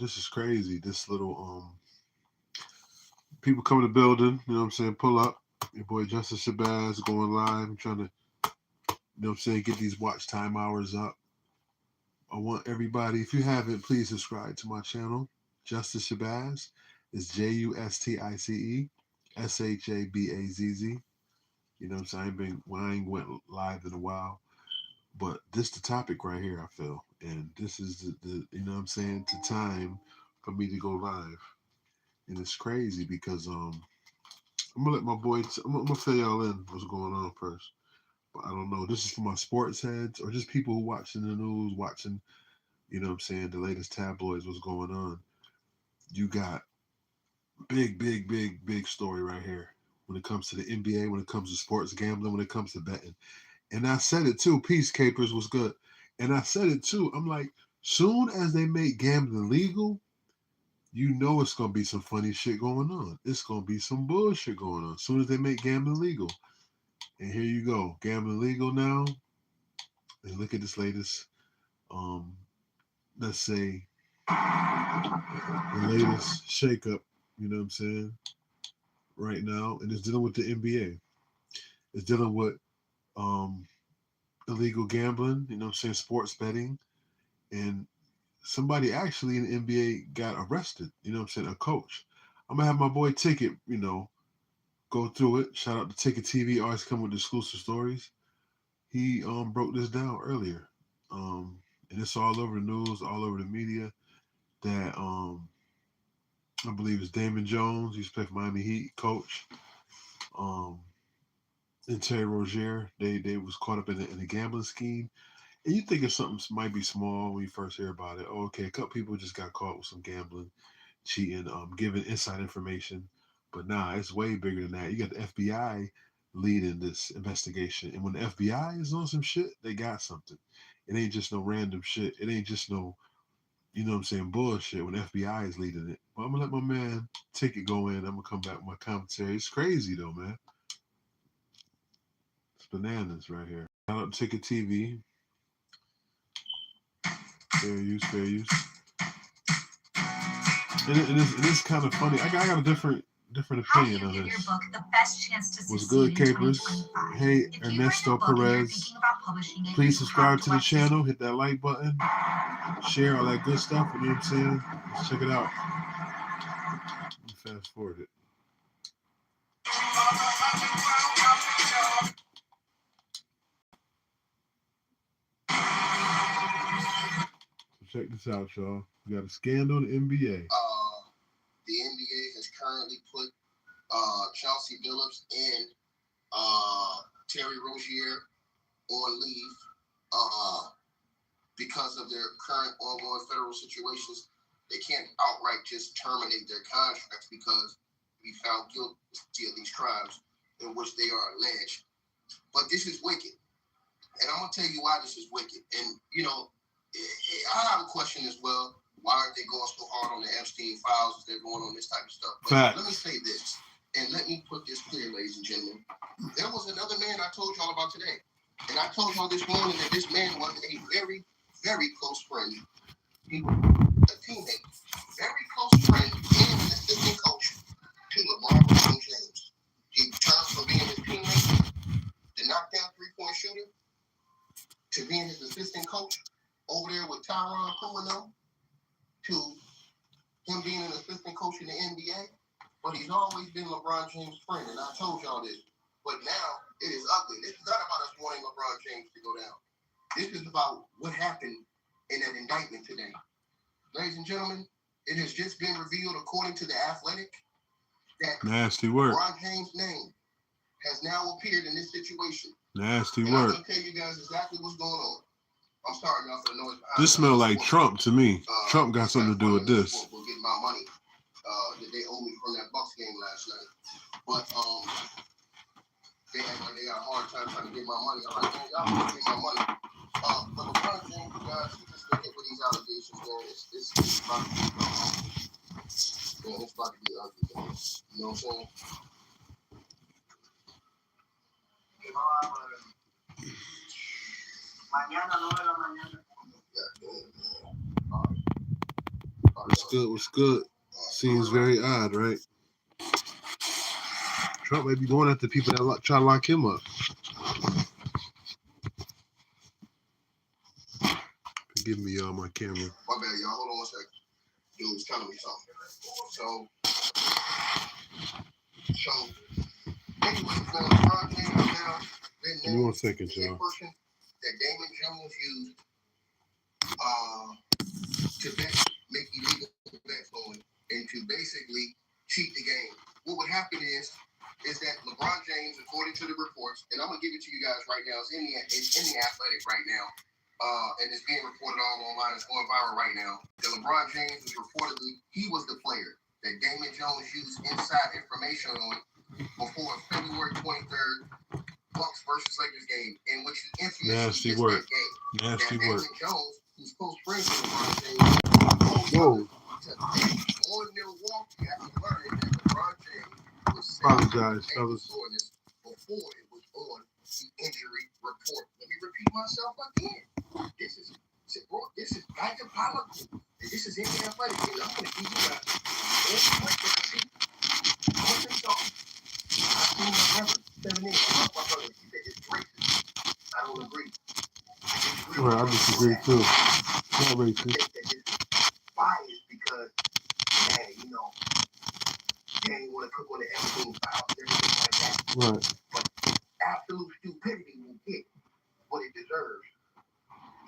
this is crazy. This little people come to the building, you know what I'm saying, pull up. Your boy Justice Shabazz going live. I'm trying to, you know what I'm saying, get these watch time hours up. I want everybody, if you haven't, please subscribe to my channel. Justice Shabazz is JusticeShabazz. You know what I'm saying? I ain't went live in a while. But this the topic right here, I feel. And this is the you know what I'm saying, the time for me to go live. And it's crazy because I'm gonna let my boy I'm gonna fill y'all in what's going on first. But I don't know. This is for my sports heads or just people who watching the news, watching, you know what I'm saying, the latest tabloids, what's going on. You got big story right here when it comes to the NBA, when it comes to sports gambling, when it comes to betting. And I said it too. Peace Capers was good. And I said it too. I'm like, soon as they make gambling legal, you know it's gonna be some funny shit going on. It's gonna be some bullshit going on. As soon as they make gambling legal. And here you go. Gambling legal now. And look at this latest let's say the latest shakeup, you know what I'm saying, right now. And it's dealing with the NBA. It's dealing with um illegal gambling, you know what I'm saying, sports betting. And somebody actually in the NBA got arrested, you know what I'm saying, a coach. I'm gonna have my boy Ticket, you know, go through it. Shout out to Ticket TV, always come with exclusive stories. He broke this down earlier. And it's all over the news, all over the media that I believe it's Damon Jones, he used to play for Miami Heat, coach. Um and Terry Rozier, they was caught up in a gambling scheme. And you think it's something might be small when you first hear about it. Oh, okay, a couple people just got caught with some gambling, cheating, giving inside information. But nah, it's way bigger than that. You got the FBI leading this investigation. And when the FBI is on some shit, they got something. It ain't just no random shit. It ain't just no, you know what I'm saying, bullshit when the FBI is leading it. But I'm gonna let my man Ticket go in. I'm gonna come back with my commentary. It's crazy though, man. It's bananas right here. Shout out to Ticket TV. Fair use, fair use. And it's kind of funny. I got a different opinion on this. What's good, Capers? Hey, Ernesto Perez. Please subscribe to the channel. Hit that like button. Share all that good stuff. You know what I'm saying? Let's check it out. Fast forward it. So check this out, y'all. We got a scandal in the NBA. The NBA has currently put Chelsea Billups and Terry Rozier on leave because of their current ongoing federal situations. They can't outright just terminate their contracts because we found guilty of these crimes in which they are alleged. But this is wicked. And I'm going to tell you why this is wicked. And, you know, I have a question as well. Why aren't they going so hard on the Epstein files as they're going on this type of stuff? But let me say this, and let me put this clear, ladies and gentlemen. There was another man I told y'all about today. And I told y'all this morning that this man was a very, very close friend. He was a teammate, very close friend, and an assistant coach to LeBron James. He turned from being his teammate, the knockdown three-point shooter, to being his assistant coach over there with Tyronn Lue, to him being an assistant coach in the NBA. But he's always been LeBron James' friend, and I told y'all this. But now it is ugly. This is not about us wanting LeBron James to go down. This is about what happened in that indictment today. Ladies and gentlemen, it has just been revealed, according to The Athletic, that nasty work. LeBron James' name has now appeared in this situation. Nasty and work. I'm going to tell you guys exactly what's going on. I'm sorry, y'all, for the noise. This smells like Trump to me. Trump got something to do with this. We'll get my money that they owe me from that Bucks game last night. But they act like they got a hard time trying to get my money. I'm like, man, y'all can get my money. But LeBron James, guys, he just been hit with these allegations, man. It's about to be man, it's about to be ugly, man. You know what I'm saying? Mañana, 9 de la mañana. What's good? What's good? Seems very odd, right? Trump may be going after people that try to lock him up. Forgive me, y'all, my camera. My bad, y'all. Hold on one second. Dude was telling me something. So anyway, LeBron James now been Give me 1 second, the y'all. person that Damon Jones used to make illegal bets on and to basically cheat the game. What would happen is that LeBron James, according to the reports, and I'm gonna give it to you guys right now, it's in the Athletic right now, and it's being reported all online. It's going viral right now. That LeBron James was reportedly he was the player that Damon Jones used inside information on before February 23rd Bucks versus Lakers game, in which he infamously missed that game. Nasty work. Damon Jones, who's close friends with LeBron James, Whoa. on Milwaukee after learning that LeBron James was Apologize, fellas. soreness before it was on the injury report. Let me repeat myself again. This is diabolical. And this is in the Athletic. And I'm going to give you guys all I've seen my brother 7 years. My brother, he said it's racist. I don't agree. Well, I disagree too. Not racist. Biased because, man, you know, they ain't want to cook on the Epstein files and everything like that. Right. But absolute stupidity will get what it deserves.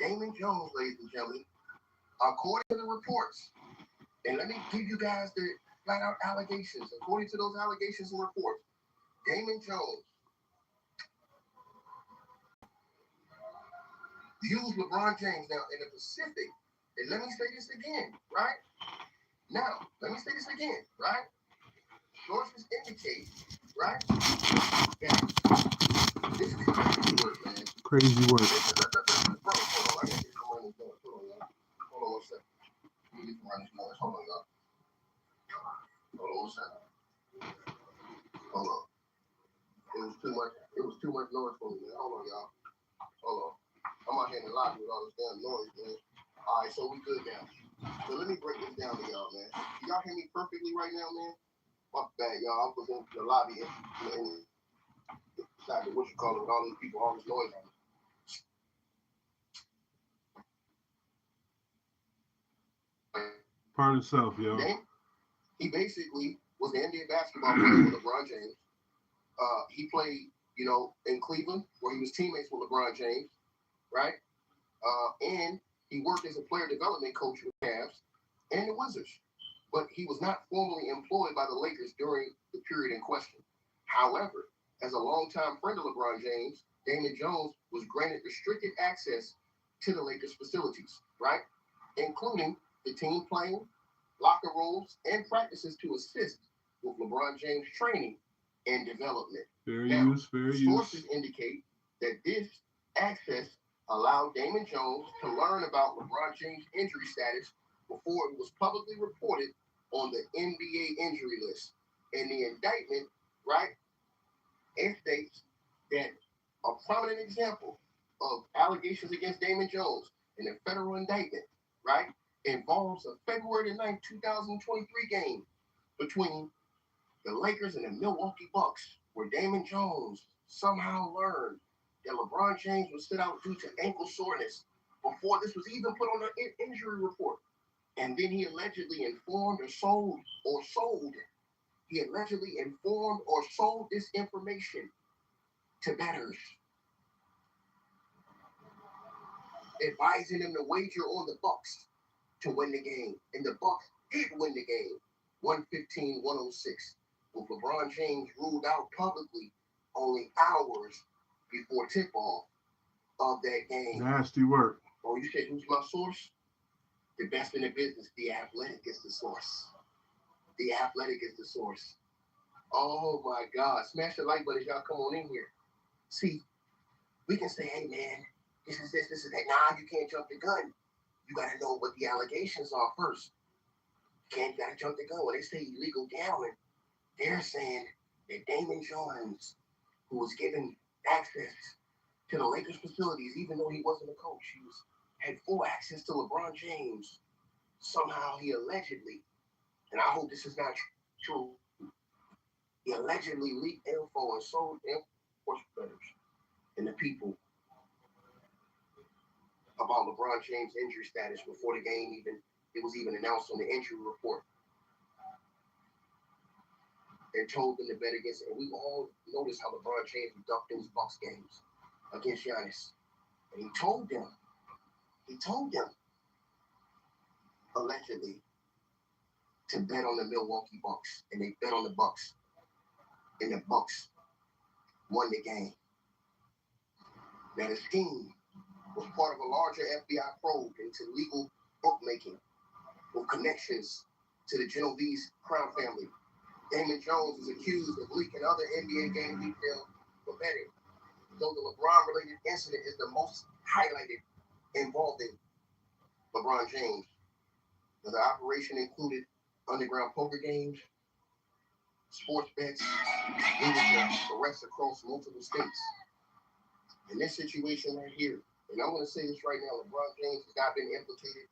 Damon Jones, ladies and gentlemen, according to the reports, and let me give you guys the flat out allegations. According to those allegations and reports, Damon Jones used LeBron James now in the Pacific. And let me say this again, right? Now, let me say this again, right? Sources indicate, right, that this is crazy work, man. Crazy work. Bro, hold on, I got to run this noise. Hold on, y'all. Hold on 1 second. Let me run this noise. Hold on, y'all. Hold on 1 second. Hold on. It was too much noise for me, man. Hold on, y'all. Hold on. I'm out here in the lobby with all this damn noise, man. All right, so we good now. So let me break this down to y'all, man. Can y'all hear me perfectly right now, man? My bad, y'all. I was in the lobby and inside the what you call it with all these people, all this noise on it. Part of self, yo. He basically was the NBA basketball player with LeBron James. He played, you know, in Cleveland where he was teammates with LeBron James, right? And he worked as a player development coach with the Cavs and the Wizards. But he was not formally employed by the Lakers during the period in question. However, as a longtime friend of LeBron James, Damon Jones was granted restricted access to the Lakers facilities, right? Including the team playing, locker rooms, and practices to assist with LeBron James' training and development. Fair Now, use. sources indicate that this access allowed Damon Jones to learn about LeBron James' injury status before it was publicly reported on the NBA injury list. And the indictment, right, it states that a prominent example of allegations against Damon Jones in a federal indictment, right, involves a February 9th, 2023 game between the Lakers and the Milwaukee Bucks, where Damon Jones somehow learned that LeBron James was sit out due to ankle soreness before this was even put on the injury report. And then he allegedly informed or sold. He allegedly informed or sold this information to bettors, advising them to wager on the Bucks to win the game. And the Bucks did win the game, 115-106, with LeBron James ruled out publicly only hours before tip-off of that game. Nasty work. Oh, you said who's my source? The best in the business. The Athletic is the source. The Athletic is the source. Oh my God. Smash the like button as y'all come on in here. See, we can say, hey man, this is that. Nah, you can't jump the gun. You gotta know what the allegations are first. You gotta jump the gun. When they say illegal gambling, they're saying that Damon Jones, who was given access to the Lakers facilities, even though he wasn't a coach, had full access to LeBron James' somehow he allegedly, and I hope this is not true, he allegedly leaked info and sold info to sports bettors and the people about LeBron James' injury status before the game it was even announced on the injury report, and told them to bet against it. And we all noticed how LeBron James ducked in his Bucks games against Giannis. And he told them allegedly to bet on the Milwaukee Bucks. And they bet on the Bucks. And the Bucks won the game. Now the scheme was part of a larger FBI probe into legal bookmaking with connections to the Genovese crime family. Damon Jones is accused of leaking other NBA game details for betting, though the LeBron-related incident is the most highlighted involving LeBron James. Now, the operation included underground poker games, sports bets, leading to arrests across multiple states. In this situation right here, and I'm going to say this right now, LeBron James has not been implicated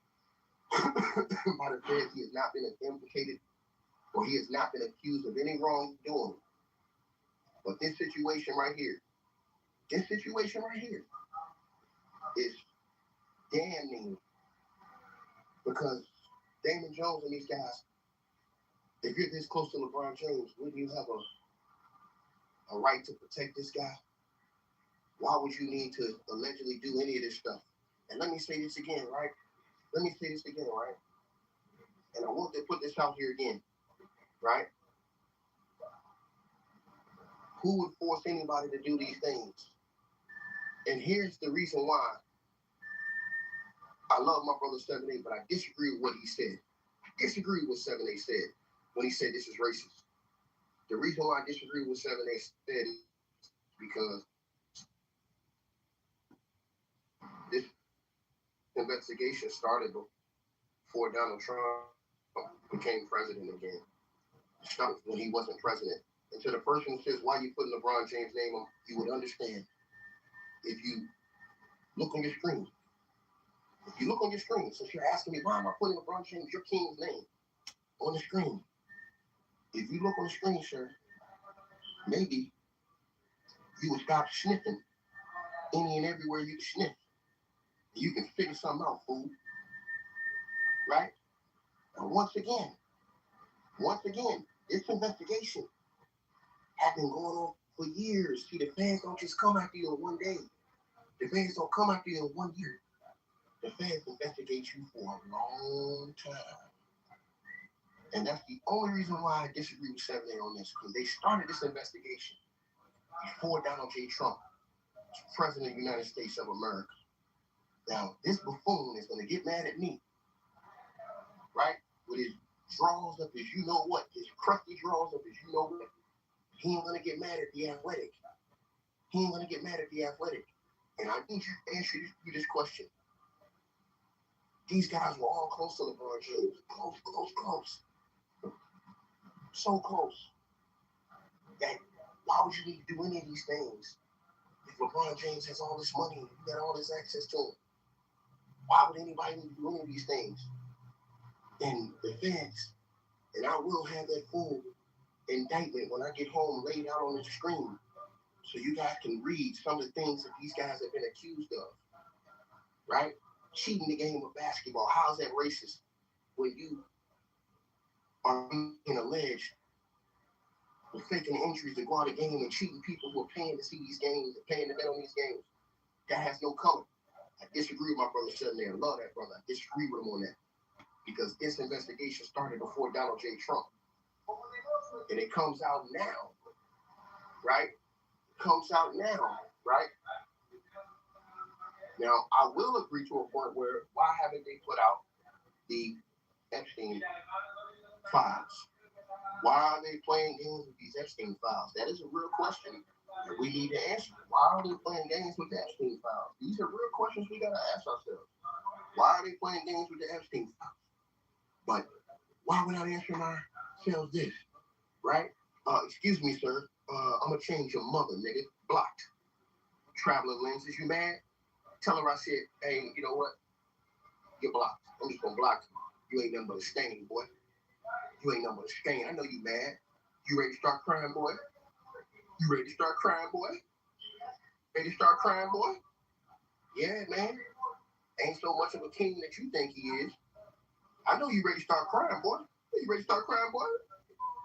by the feds. He has not been implicated, or he has not been accused of any wrongdoing. But this situation right here is damning, because Damon Jones and these guys, if you're this close to LeBron James, wouldn't you have a right to protect this guy? Why would you need to allegedly do any of this stuff? And let me say this again, right? And I want to put this out here again, right? Who would force anybody to do these things? And here's the reason why I love my brother 7A, but I disagree with what he said. I disagree with what 7A said when he said this is racist. The reason why I disagree with what 7A said is because this investigation started before Donald Trump became president again. It started when he wasn't president. And to the person who says, why are you putting LeBron James' name on, you would understand if you look on your screen. Since you're asking me, why am I putting LeBron James, your king's name, on the screen? If you look on the screen, sir, maybe you would stop sniffing any and everywhere you can sniff. You can figure something out, fool. Right? And once again, this investigation has been going on for years. See, the feds don't just come after you in one day. The feds don't come after you in 1 year. The feds investigate you for a long time. And that's the only reason why I disagree with 7A on this, because they started this investigation before Donald J. Trump was President of the United States of America. Now, this buffoon is going to get mad at me, right? With his draws up his you-know-what, his crusty draws up his you-know-what. He ain't going to get mad at the athletic. And I need you to answer you this question. These guys were all close to LeBron James. Close. So close that why would you need to do any of these things if LeBron James has all this money and you got all this access to him? Why would anybody need to do any of these things? And the feds, and I will have that full indictment when I get home laid out on the screen so you guys can read some of the things that these guys have been accused of, right? Cheating the game of basketball. How is that racist when you are being alleged of faking injuries to go out of game and cheating people who are paying to see these games and paying to bet on these games? That has no color. I disagree with my brother sitting there. I love that brother. I disagree with him on that. Because this investigation started before Donald J. Trump. And it comes out now, right? Now, I will agree to a point where, why haven't they put out the Epstein files? Why are they playing games with these Epstein files? That is a real question that we need to answer. Why are they playing games with the Epstein files? These are real questions we got to ask ourselves. Why are they playing games with the Epstein files? But why would I answer ourselves this, right? Excuse me, sir. I'm going to change your mother, nigga. Blocked. Traveling lenses, you mad? Tell her I said, hey, you know what? You're blocked. I'm just going to block you. You ain't nothing but a stain, boy. You ain't nothing but a stain. I know you mad. You ready to start crying, boy? You ready to start crying, boy? Ready to start crying, boy? Yeah, man. Ain't so much of a king that you think he is. I know you ready to start crying, boy. You ready to start crying, boy?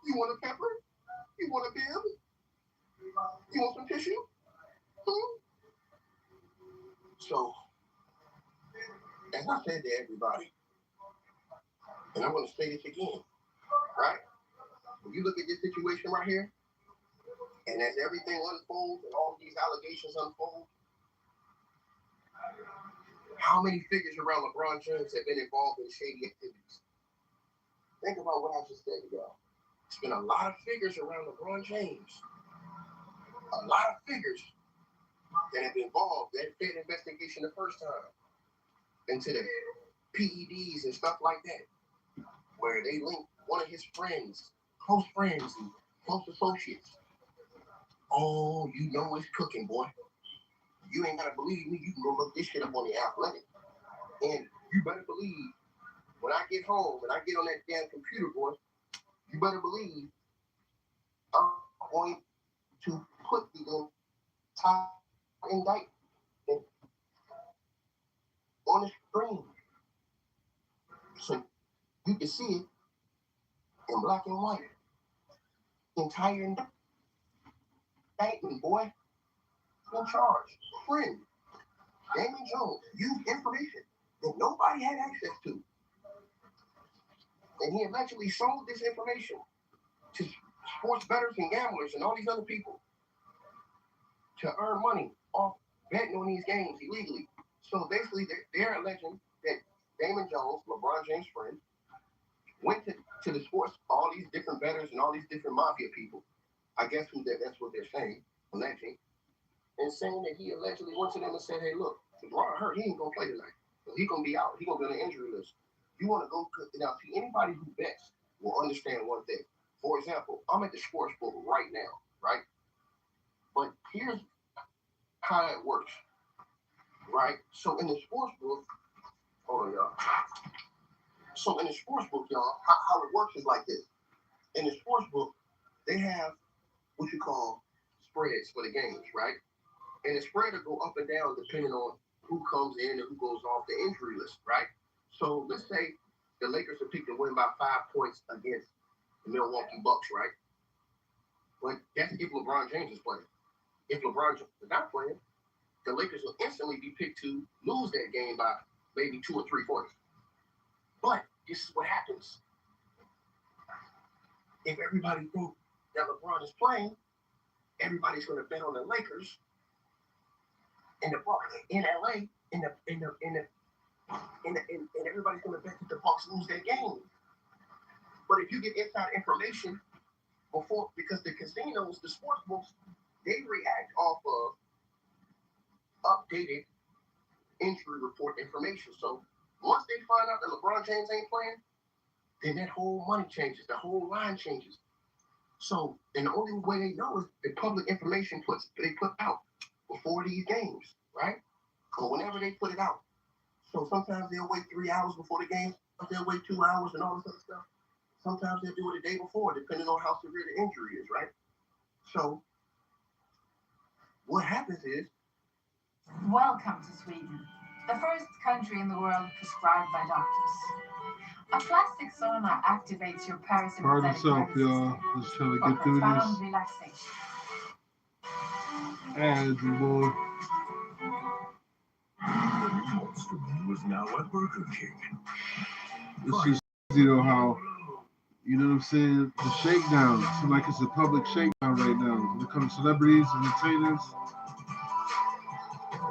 You want a pepper? You want a bib? You want some tissue? Hmm? So, as I said to everybody, and I'm going to say this again, right? When you look at this situation right here, and as everything unfolds and all these allegations unfold, how many figures around LeBron James have been involved in shady activities? Think about what I just said, y'all. It's been a lot of figures around LeBron James. A lot of figures that have been involved. That Fed investigation the first time into the PEDs and stuff like that, where they linked one of his friends, close friends and close associates. Oh, you know it's cooking, boy. You ain't gotta believe me. You can go look this shit up on the Athletic. And you better believe when I get home and I get on that damn computer, boy, you better believe I'm going to put the entire indictment on the screen so you can see it in black and white. Entire indictment, boy. In charge. Friend. Damon Jones used information that nobody had access to. And he eventually sold this information to sports bettors and gamblers and all these other people to earn money off betting on these games illegally. So basically, they're alleging that Damon Jones, LeBron James' friend, went to the sports, all these different bettors and all these different mafia people. I guess that's what they're saying, alleging. And saying that he allegedly went to them and said, hey, look, LeBron hurt, he ain't going to play tonight. He's going to be out. He's going to be on the injury list. You want to go, now, see, anybody who bets will understand one thing. For example, I'm at the sports book right now, right? But here's how it works, right? So in the sports book, hold on, y'all. So in the sports book, y'all, how it works is like this. In the sports book, they have what you call spreads for the games, right? And the spread will go up and down depending on who comes in and who goes off the injury list, right? So let's say the Lakers are picked to win by 5 points against the Milwaukee Bucks, right? But that's if LeBron James is playing. If LeBron James is not playing, the Lakers will instantly be picked to lose that game by maybe 2 or 3 points. But this is what happens. If everybody thinks that LeBron is playing, everybody's going to bet on the Lakers in the Bucks in LA and everybody's going to bet that the Bucks lose that game. But if you get inside information before, because the casinos, the sports books, they react off of updated injury report information. So once they find out that LeBron James ain't playing, then that whole money changes, the whole line changes. So, and the only way they know is the public information they put out before these games, right? Or whenever they put it out. So sometimes they'll wait 3 hours before the game, they'll wait 2 hours and all this other stuff. Sometimes they'll do it the day before, depending on how severe the injury is, right? So what happens is, welcome to Sweden, the first country in the world prescribed by doctors. A plastic sauna activates your parasympathetic Pardon nervous yourself, system y'all. Just trying to for get through profound this. relaxation. Ads, boy. Monster was now at Burger King. It's just crazy though how, you know what I'm saying, the shakedown. It seems like it's a public shakedown right now. When it comes to celebrities, entertainers,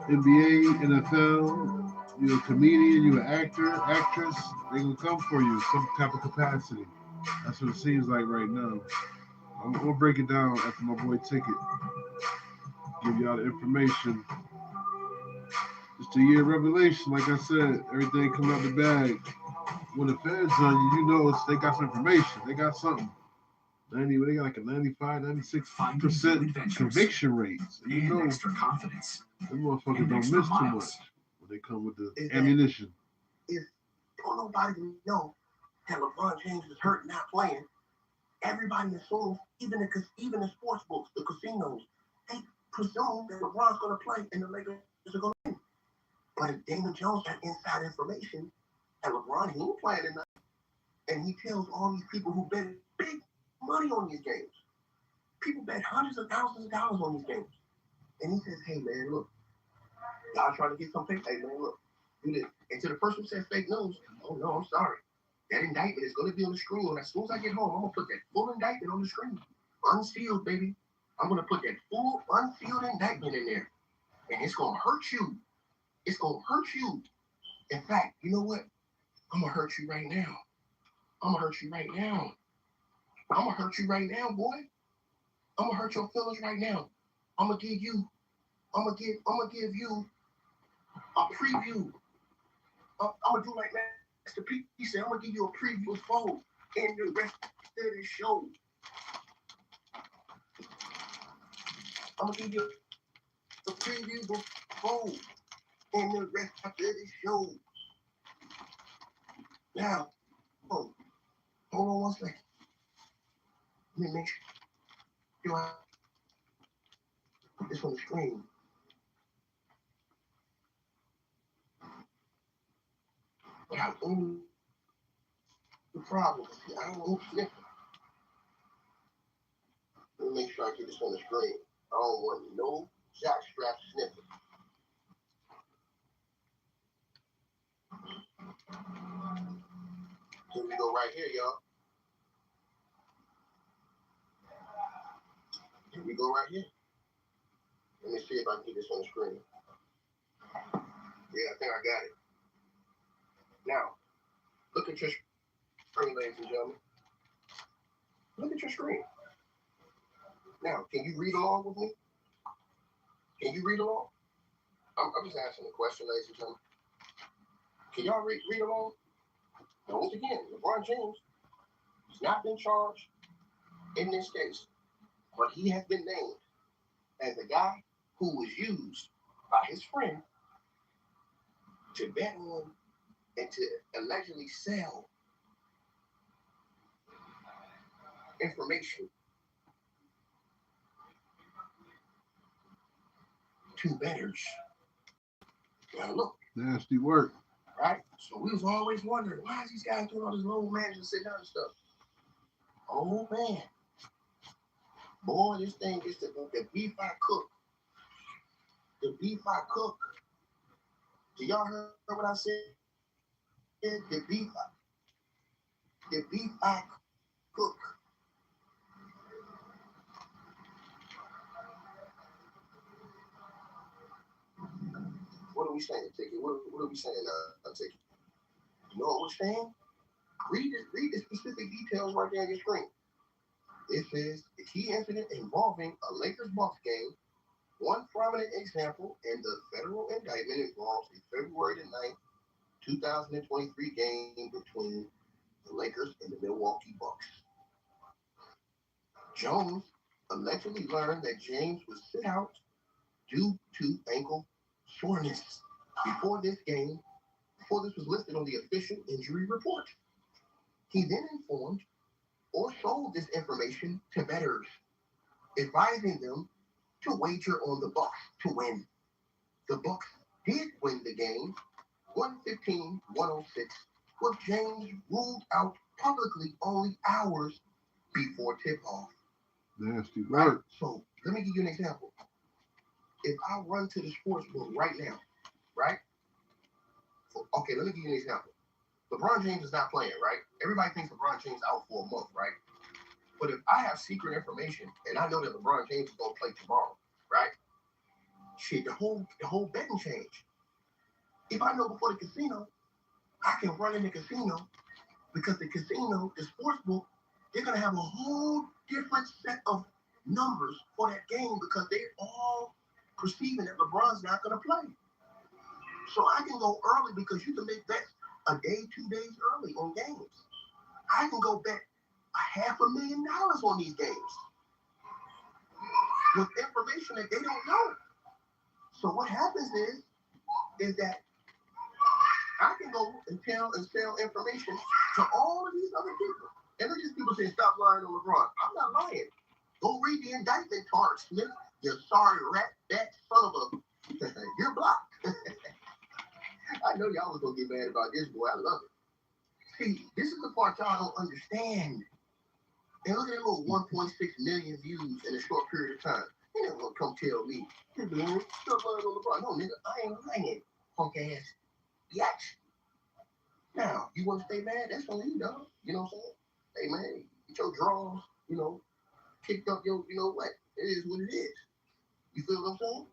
NBA, NFL, you're a comedian, you're an actor, actress, they're gonna come for you, some type of capacity. That's what it seems like right now. I'm gonna break it down after my boy Ticket. Give y'all the information. It's a year of revelation, like I said, everything coming out the bag. When the feds on you, you know they got some information. They got something. They got like a 95, 96% conviction rates. And you know, extra confidence. them motherfuckers don't miss too much when they come with the ammunition. If don't nobody know that LeBron James is hurt, not playing, everybody assumes, even the sports books, the casinos, they presume that LeBron's going to play and the Lakers are going to win. But if Damon Jones got inside information that LeBron he ain't playing tonight, and he tells all these people who bet big money on these games, people bet hundreds of thousands of dollars on these games, and he says, "Hey man, look, y'all trying to get some fake? Hey man, look, do this." And to the person who says fake news, oh no, I'm sorry. That indictment is going to be on the screen. As soon as I get home, I'm going to put that full indictment on the screen. Unsealed, baby. I'm going to put that full unsealed indictment in there. And it's going to hurt you. It's going to hurt you. In fact, you know what? I'm going to hurt you right now. I'm going to hurt you right now. I'm going to hurt you right now, boy. I'm going to hurt your feelings right now. I'm going to give you a preview. I'm going to do like that. He said, I'm going to give you a preview of fold in the rest of the show. I'm going to give you a preview of fold in the rest of the show. Now, hold on one second. Let me make sure I put this on the screen. But I only the problem. I don't want sniffing. Let me make sure I get this on the screen. I don't want no jockstrap sniffing. Here we go right here, y'all. Here we go right here. Let me see if I can get this on the screen. Yeah, I think I got it. Now, look at your screen, ladies and gentlemen. Look at your screen. Now, can you read along with me? Can you read along? I'm just asking a question, ladies and gentlemen. Can y'all read along? Now, once again, LeBron James has not been charged in this case, but he has been named as the guy who was used by his friend to bet on and to allegedly sell information to bettors. Now look. Nasty work. Right? So we was always wondering, why is these guys doing all this low management sitting down and stuff? Oh man. Boy, this thing is the beef I cook. The beef I cook. Did y'all hear what I said? The beef I cook. What are we saying, Ticket? What are we saying, Ticket? You know what we're saying? Read the specific details right there on your screen. It says the key incident involving a Lakers-Bucks game. One prominent example in the federal indictment involves a February 9th, 2023 game between the Lakers and the Milwaukee Bucks. Jones allegedly learned that James was sit out due to ankle soreness before this was listed on the official injury report. He then informed or sold this information to bettors, advising them to wager on the Bucks to win. The Bucks did win the game, 115-106, with James ruled out publicly only hours before tip-off. Nasty work. Right? So let me give you an example. If I run to the sports book right now, right? Okay, let me give you an example. LeBron James is not playing, right? Everybody thinks LeBron James out for a month, right? But if I have secret information and I know that LeBron James is going to play tomorrow, right? Shit, the whole betting change. If I know before the casino, I can run in the casino because the casino, the sports book, they're going to have a whole different set of numbers for that game because they're all perceiving that LeBron's not going to play. So I can go early because you can make bets a day, 2 days early on games. I can go bet $500,000 on these games with information that they don't know. So what happens is that I can go and tell and sell information to all of these other people. And then these people say, stop lying on LeBron. I'm not lying. Go read the indictment, Tart Smith. You sorry rat, that son of a... You're blocked. I know y'all was going to get mad about this, boy. I love it. See, this is the part y'all don't understand. And look at that little 1.6 million views in a short period of time. You never gonna come tell me, hey man, stop lying on LeBron. No, nigga, I ain't lying, punk ass bitch. Now, you want to stay mad? That's on you, dog. You know what I'm saying? Hey man, get your drawers, you know, kicked up your, you know what? It is what it is. You feel what I'm saying?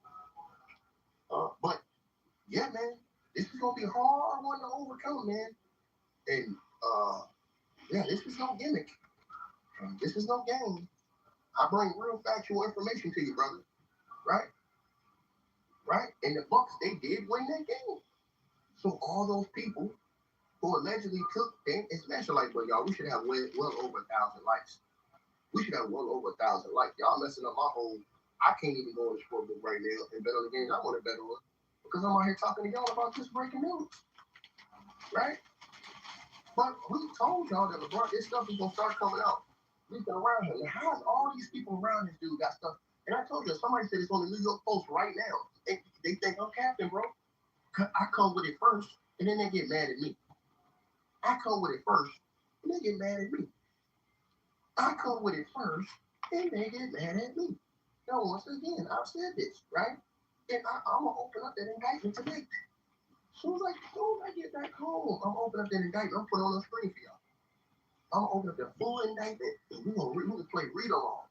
But yeah, man, this is gonna be a hard one to overcome, man. And yeah, this is no gimmick. This is no game. I bring real factual information to you, brother. Right? Right? And the Bucks, they did win that game. So all those people who allegedly took, it's special like, well, y'all, we should have well over 1,000 likes. We should have well over 1,000 likes. Y'all messing up my whole, I can't even go in the sportbook right now and bet on the games I want to bet on because I'm out here talking to y'all about this breaking news. Right? But we told y'all that LeBron, this stuff is going to start coming out. We've been around him. Now, how's all these people around this dude got stuff? And I told you, somebody said it's on the New York Post right now. They think I'm capping, bro. I come with it first, and then they get mad at me. I come with it first, and they get mad at me. I come with it first, and they get mad at me. Now, once again, I've said this, right? And I'm going to open up that indictment today. As soon as I get back home, I'm going to open up that indictment. I'm putting it on the screen for y'all. I'm going to open up the full indictment, and we're going to play read-along.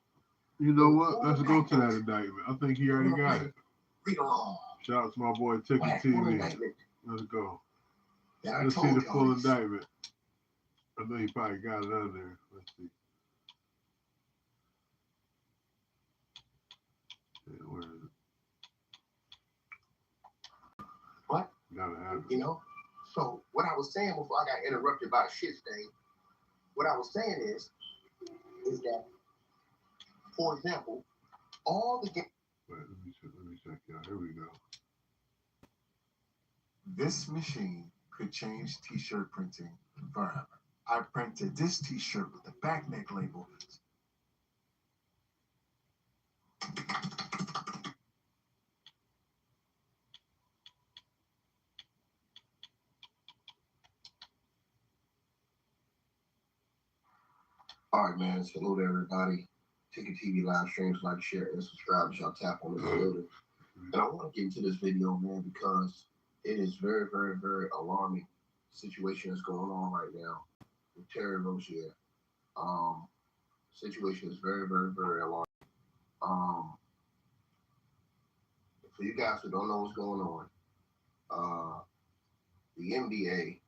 You know what? Let's go to that indictment. I think he already got it. Read-along. Shout out to my boy Ticket TV. Let's go. Let's see the full indictment. I know he probably got it on there. Let's see. Yeah, where is it? What? Gotta have it. You know? So what I was saying before I got interrupted by a shit stain, what I was saying is that, for example, all the games. Wait, let me check y'all. Here we go. This machine could change t-shirt printing forever. I printed this t-shirt with the back neck label. All right, man. Salute everybody. Ticket TV live streams, like, share, and subscribe. Y'all tap on this building. And I want to get into this video, man, because it is very, very, very alarming situation that's going on right now with Terry Rozier. Situation is very, very, very alarming. For you guys who don't know what's going on, the NBA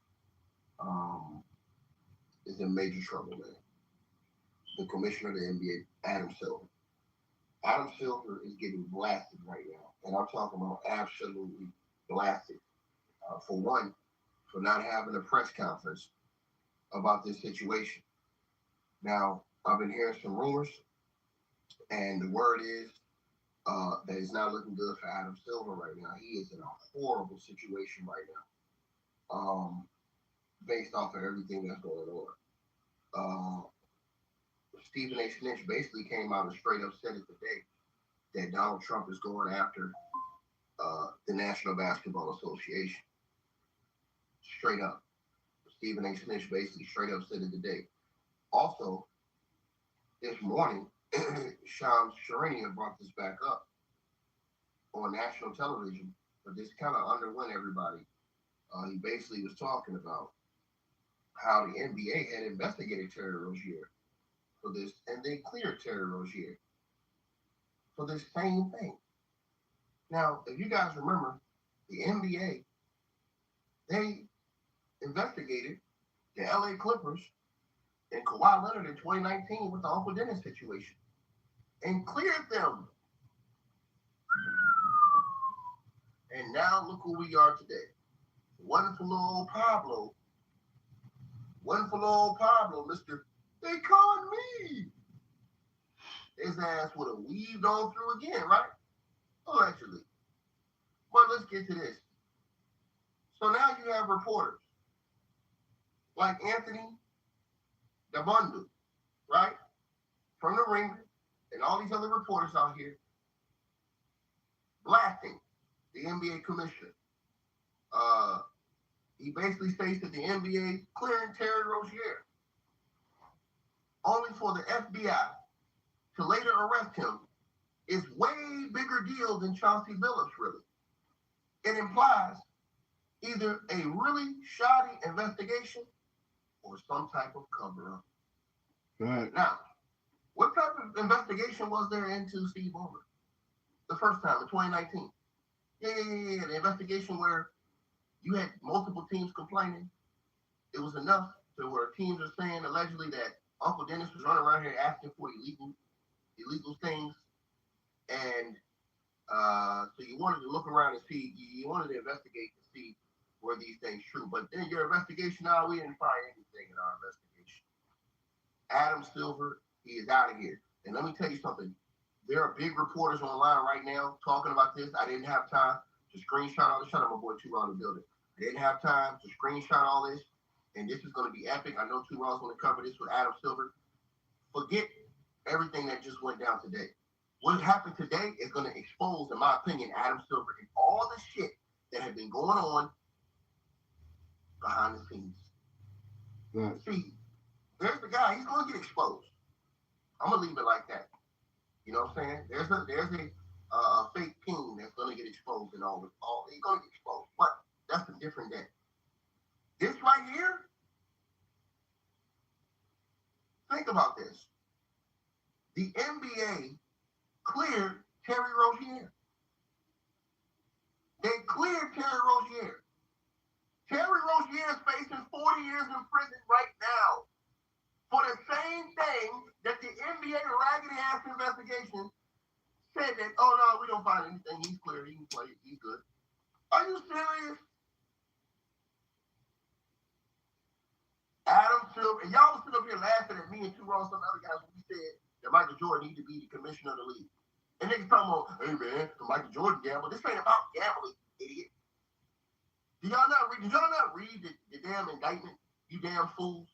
is in major trouble, man. The commissioner of the NBA, Adam Silver. Adam Silver is getting blasted right now. And I'm talking about absolutely blasted. For one, for not having a press conference about this situation. Now, I've been hearing some rumors, and the word is that it's not looking good for Adam Silver right now. He is in a horrible situation right now, based off of everything that's going on. Stephen A. Smith basically came out and straight up said it today that Donald Trump is going after the National Basketball Association. Straight up. Stephen A. Smith basically straight up said it today. Also, this morning, Shams Charania brought this back up on national television, but this kind of underwent everybody. He basically was talking about how the NBA had investigated Terry Rozier for this, and they cleared Terry Rozier for this same thing. Now, if you guys remember, the NBA, they investigated the LA Clippers and Kawhi Leonard in 2019 with the Uncle Dennis situation and cleared them. And now look who we are today. Wonderful old Pablo. Wonderful old Pablo, Mr. They called me. His ass would have weaved on through again, right? Allegedly. But let's get to this. So now you have reporters like Anthony Dabundu, right? From the Ringer and all these other reporters out here blasting the NBA commissioner. He basically states that the NBA clearing Terry Rozier only for the FBI to later arrest him is way bigger deal than Chauncey Billups, really. It implies either a really shoddy investigation or some type of cover-up. Right. Now, what type of investigation was there into Steve Ballmer? The first time in 2019. Yeah. The investigation where you had multiple teams complaining. It was enough to where teams are saying allegedly that Uncle Dennis was running around here asking for illegal things. And so you wanted to look around and see, you wanted to investigate to see were these things true. But then your investigation, we didn't find anything in our investigation. Adam Silver, he is out of here. And let me tell you something. There are big reporters online right now talking about this. I didn't have time to screenshot all this. Shut up, my boy, Two Raw in the building. I didn't have time to screenshot all this. And this is going to be epic. I know Two Raw's going to cover this with Adam Silver. Forget everything that just went down today. What happened today is going to expose, in my opinion, Adam Silver and all the shit that had been going on behind the scenes. Right. See, there's the guy. He's going to get exposed. I'm going to leave it like that. You know what I'm saying? There's a fake king that's going to get exposed and all. He's going to get exposed. But that's a different day. This right here, think about this. The NBA cleared Terry Rozier. They cleared Terry Rozier. Terry Rozier is facing 40 years in prison right now for the same thing that the NBA raggedy ass investigation said that, oh no, we don't find anything. He's clear. He can play. He's good. Are you serious? Adam Silver, and y'all was sitting up here laughing at me and Two Raw and some other guys when we said that Michael Jordan needed to be the commissioner of the league. And niggas talking about, hey man, Michael Jordan gamble. This ain't about gambling, idiot. Did y'all not read the damn indictment? You damn fools.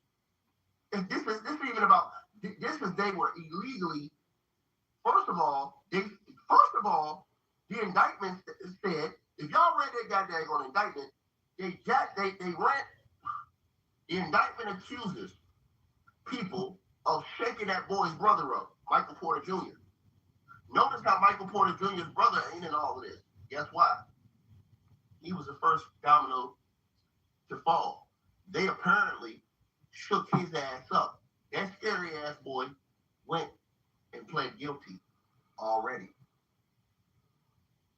If this is even about, this is they were illegally, first of all, the indictment said, if y'all read that goddamn indictment, they ran. The indictment accuses people of shaking that boy's brother up, Michael Porter Jr. Notice how Michael Porter Jr.'s brother ain't in all of this. Guess why? He was the first domino to fall. They apparently shook his ass up. That scary ass boy went and pled guilty already.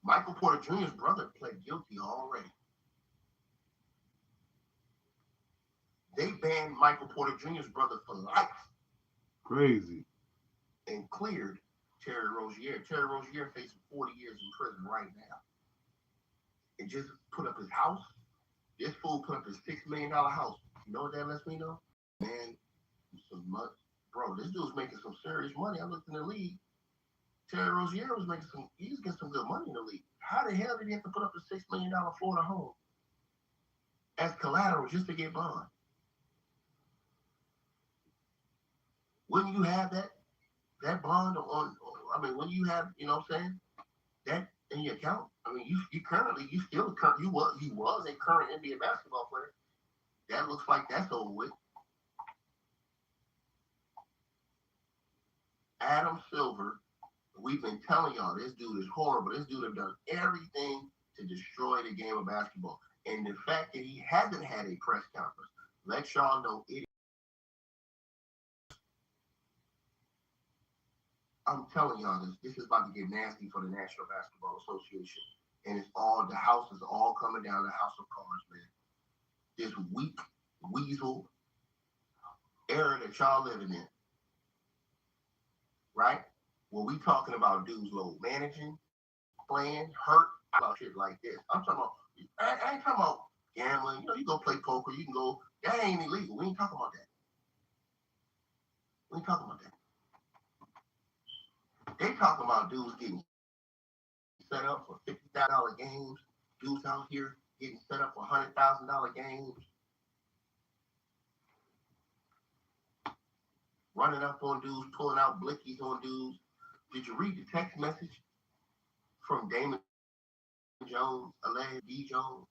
Michael Porter Jr.'s brother pled guilty already. They banned Michael Porter Jr.'s brother for life. Crazy. And cleared Terry Rozier. Terry Rozier facing 40 years in prison right now. And just put up his house. This fool put up his $6 million house. You know what that lets me know? Man, some money. Bro, this dude's making some serious money. I looked in the league. Terry Rozier was getting some good money in the league. How the hell did he have to put up a $6 million Florida home as collateral just to get bond? Wouldn't you have that bond when you have, you know what I'm saying, that in your account? I mean, he was a current NBA basketball player. That looks like that's over with. Adam Silver, we've been telling y'all, this dude is horrible. This dude has done everything to destroy the game of basketball. And the fact that he hasn't had a press conference lets y'all know it. I'm telling y'all this is about to get nasty for the National Basketball Association. And the house is all coming down, the house of cards, man. This weak weasel era that y'all living in. Right? Well, we talking about dudes low managing, playing, hurt, about shit like this. I'm talking about, I ain't talking about gambling. You know, you go play poker, you can go, that ain't illegal. We ain't talking about that. We ain't talking about that. They talking about dudes getting set up for $50,000 games. Dudes out here getting set up for $100,000 games. running up on dudes, pulling out blickies on dudes. Did you read the text message from Damon Jones, alleged D Jones,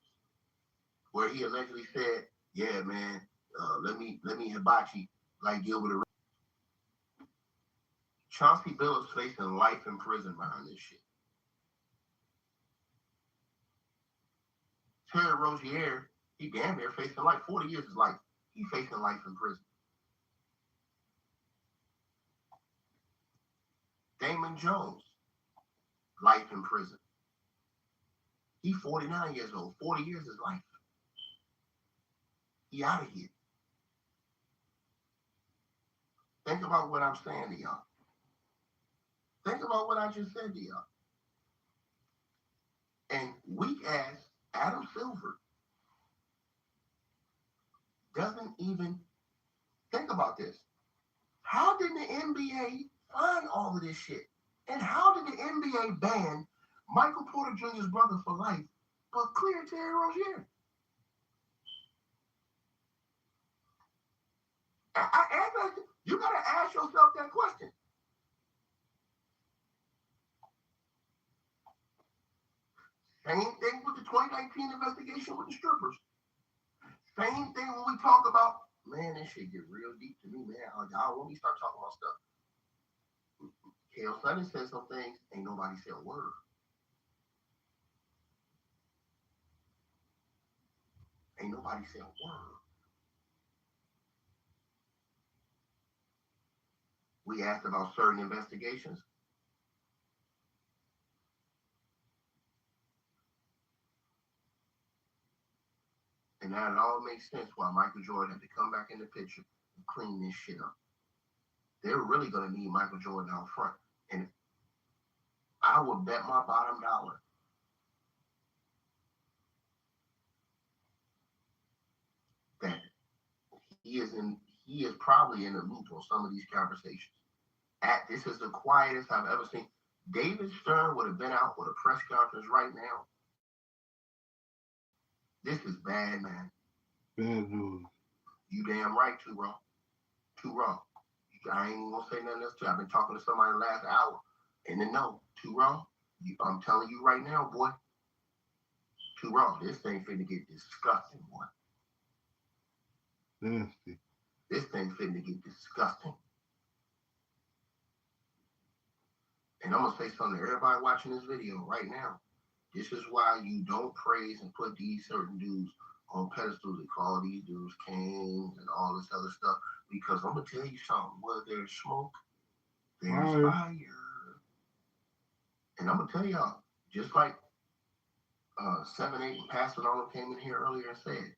where he allegedly said, "Yeah, man, let me hibachi like Gilbert Arenas." Chauncey Billups facing life in prison behind this shit. Terry Rozier, he damn near facing life. 40 years is life. He facing life in prison. Damon Jones, life in prison. He 49 years old. 40 years is life. He out of here. Think about what I'm saying to y'all. Think about what I just said to y'all. And weak ass Adam Silver doesn't even think about this. How did the NBA find all of this shit? And how did the NBA ban Michael Porter Jr.'s brother for life, but clear Terry Rozier? You gotta ask yourself that question. Same thing with the 2019 investigation with the strippers. Same thing when we talk about, man, this shit get real deep to me, man. Y'all, when we start talking about stuff, Kale Sutton said some things, ain't nobody said a word. Ain't nobody said a word. We asked about certain investigations. And now it all makes sense why Michael Jordan had to come back in the picture and clean this shit up. They're really going to need Michael Jordan out front. And I would bet my bottom dollar that he is probably in the loop on some of these conversations. This is the quietest I've ever seen. David Stern would have been out with a press conference right now. This is bad, man. Bad news. You damn right, Too Raw. Too Raw. I ain't even gonna say nothing else to you. I've been talking to somebody the last hour. And then no, Too Raw. I'm telling you right now, boy. Too Raw. This thing finna get disgusting, boy. Nasty. This thing finna get disgusting. And I'm gonna say something to everybody watching this video right now. This is why you don't praise and put these certain dudes on pedestals and call these dudes kings and all this other stuff. Because I'm gonna tell you something. Where there's smoke, there's fire. And I'm gonna tell y'all, just like 7-8 and Pastor Donald came in here earlier and said,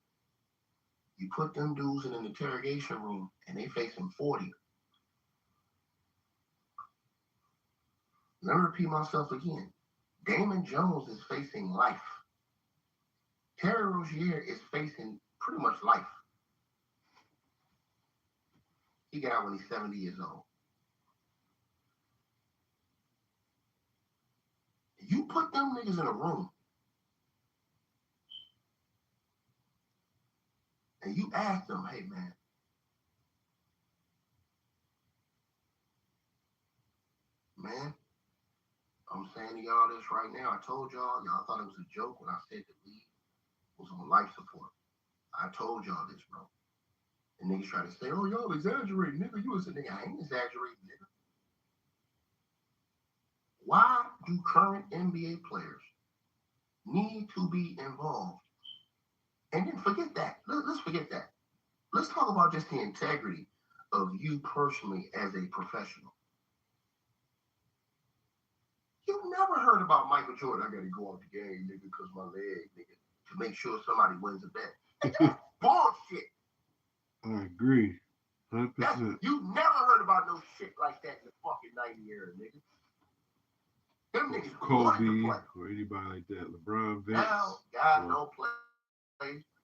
you put them dudes in an interrogation room and they facing 40. Let me repeat myself again. Damon Jones is facing life. Terry Rozier is facing pretty much life. He got out when he's 70 years old. You put them niggas in a room and you ask them, hey man, I'm saying to y'all this right now. I told y'all thought it was a joke when I said that we was on life support. I told y'all this, bro. And niggas try to say, oh, y'all exaggerating, nigga. You was a nigga. I ain't exaggerating, nigga. Why do current NBA players need to be involved? And then forget that. Let's forget that. Let's talk about just the integrity of you personally as a professional. You never heard about Michael Jordan. I got to go out the game, nigga, because my leg, nigga, to make sure somebody wins a bet. That's bullshit. I agree. 100%. You never heard about no shit like that in the fucking 90 era, nigga. Them niggas Kobe or anybody like that. LeBron, Vince. Now, guys don't play.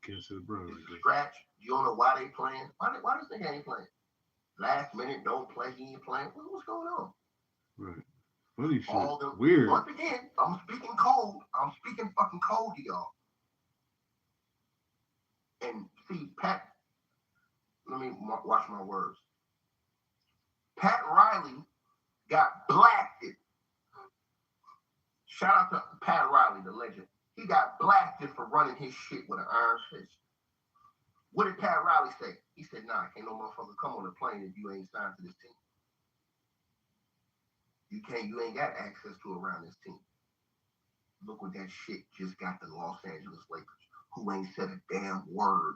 Can't say LeBron like that. Scratch. You don't know why they playing. Why this nigga ain't playing? Last minute, don't play. He ain't playing. What's going on? Right. Funny shit. All the, weird. Once again, I'm speaking cold. I'm speaking fucking cold to y'all. And see, Pat, let me watch my words. Pat Riley got blasted. Shout out to Pat Riley, the legend. He got blasted for running his shit with an iron fist. What did Pat Riley say? He said, nah, can't no motherfucker come on the plane if you ain't signed to this team. You ain't got access to around this team. Look what that shit just got the Los Angeles Lakers, who ain't said a damn word.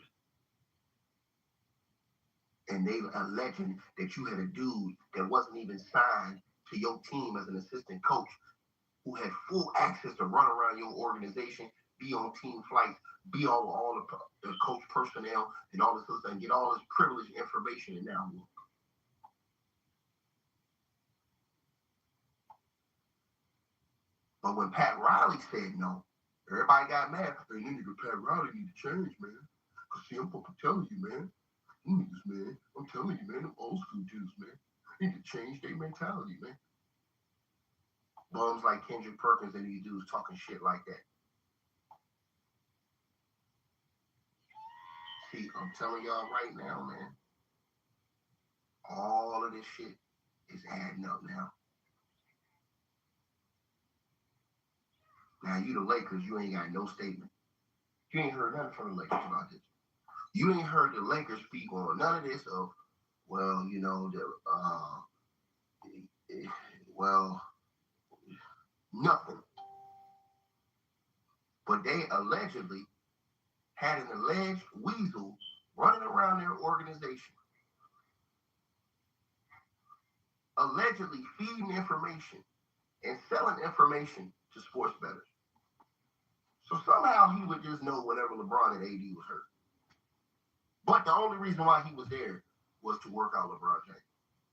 And they alleging that you had a dude that wasn't even signed to your team as an assistant coach, who had full access to run around your organization, be on team flights, be all the coach personnel and all this other stuff, and get all this privileged information. And now look. But when Pat Riley said no, everybody got mad. Hey, nigga, Pat Riley need to change, man. Because see, I'm fucking telling you, man. Niggas, man. I'm telling you, man. Them old school dudes, man. They need to change their mentality, man. Bums like Kendrick Perkins and these dudes talking shit like that. See, I'm telling y'all right now, man. All of this shit is adding up now. Now, you the Lakers, you ain't got no statement. You ain't heard nothing from the Lakers about this. You ain't heard the Lakers speak on none of this of, well, you know, nothing. But they allegedly had an alleged weasel running around their organization, allegedly feeding information and selling information to sports bettors. So somehow he would just know whenever LeBron and AD was hurt. But the only reason why he was there was to work out LeBron James.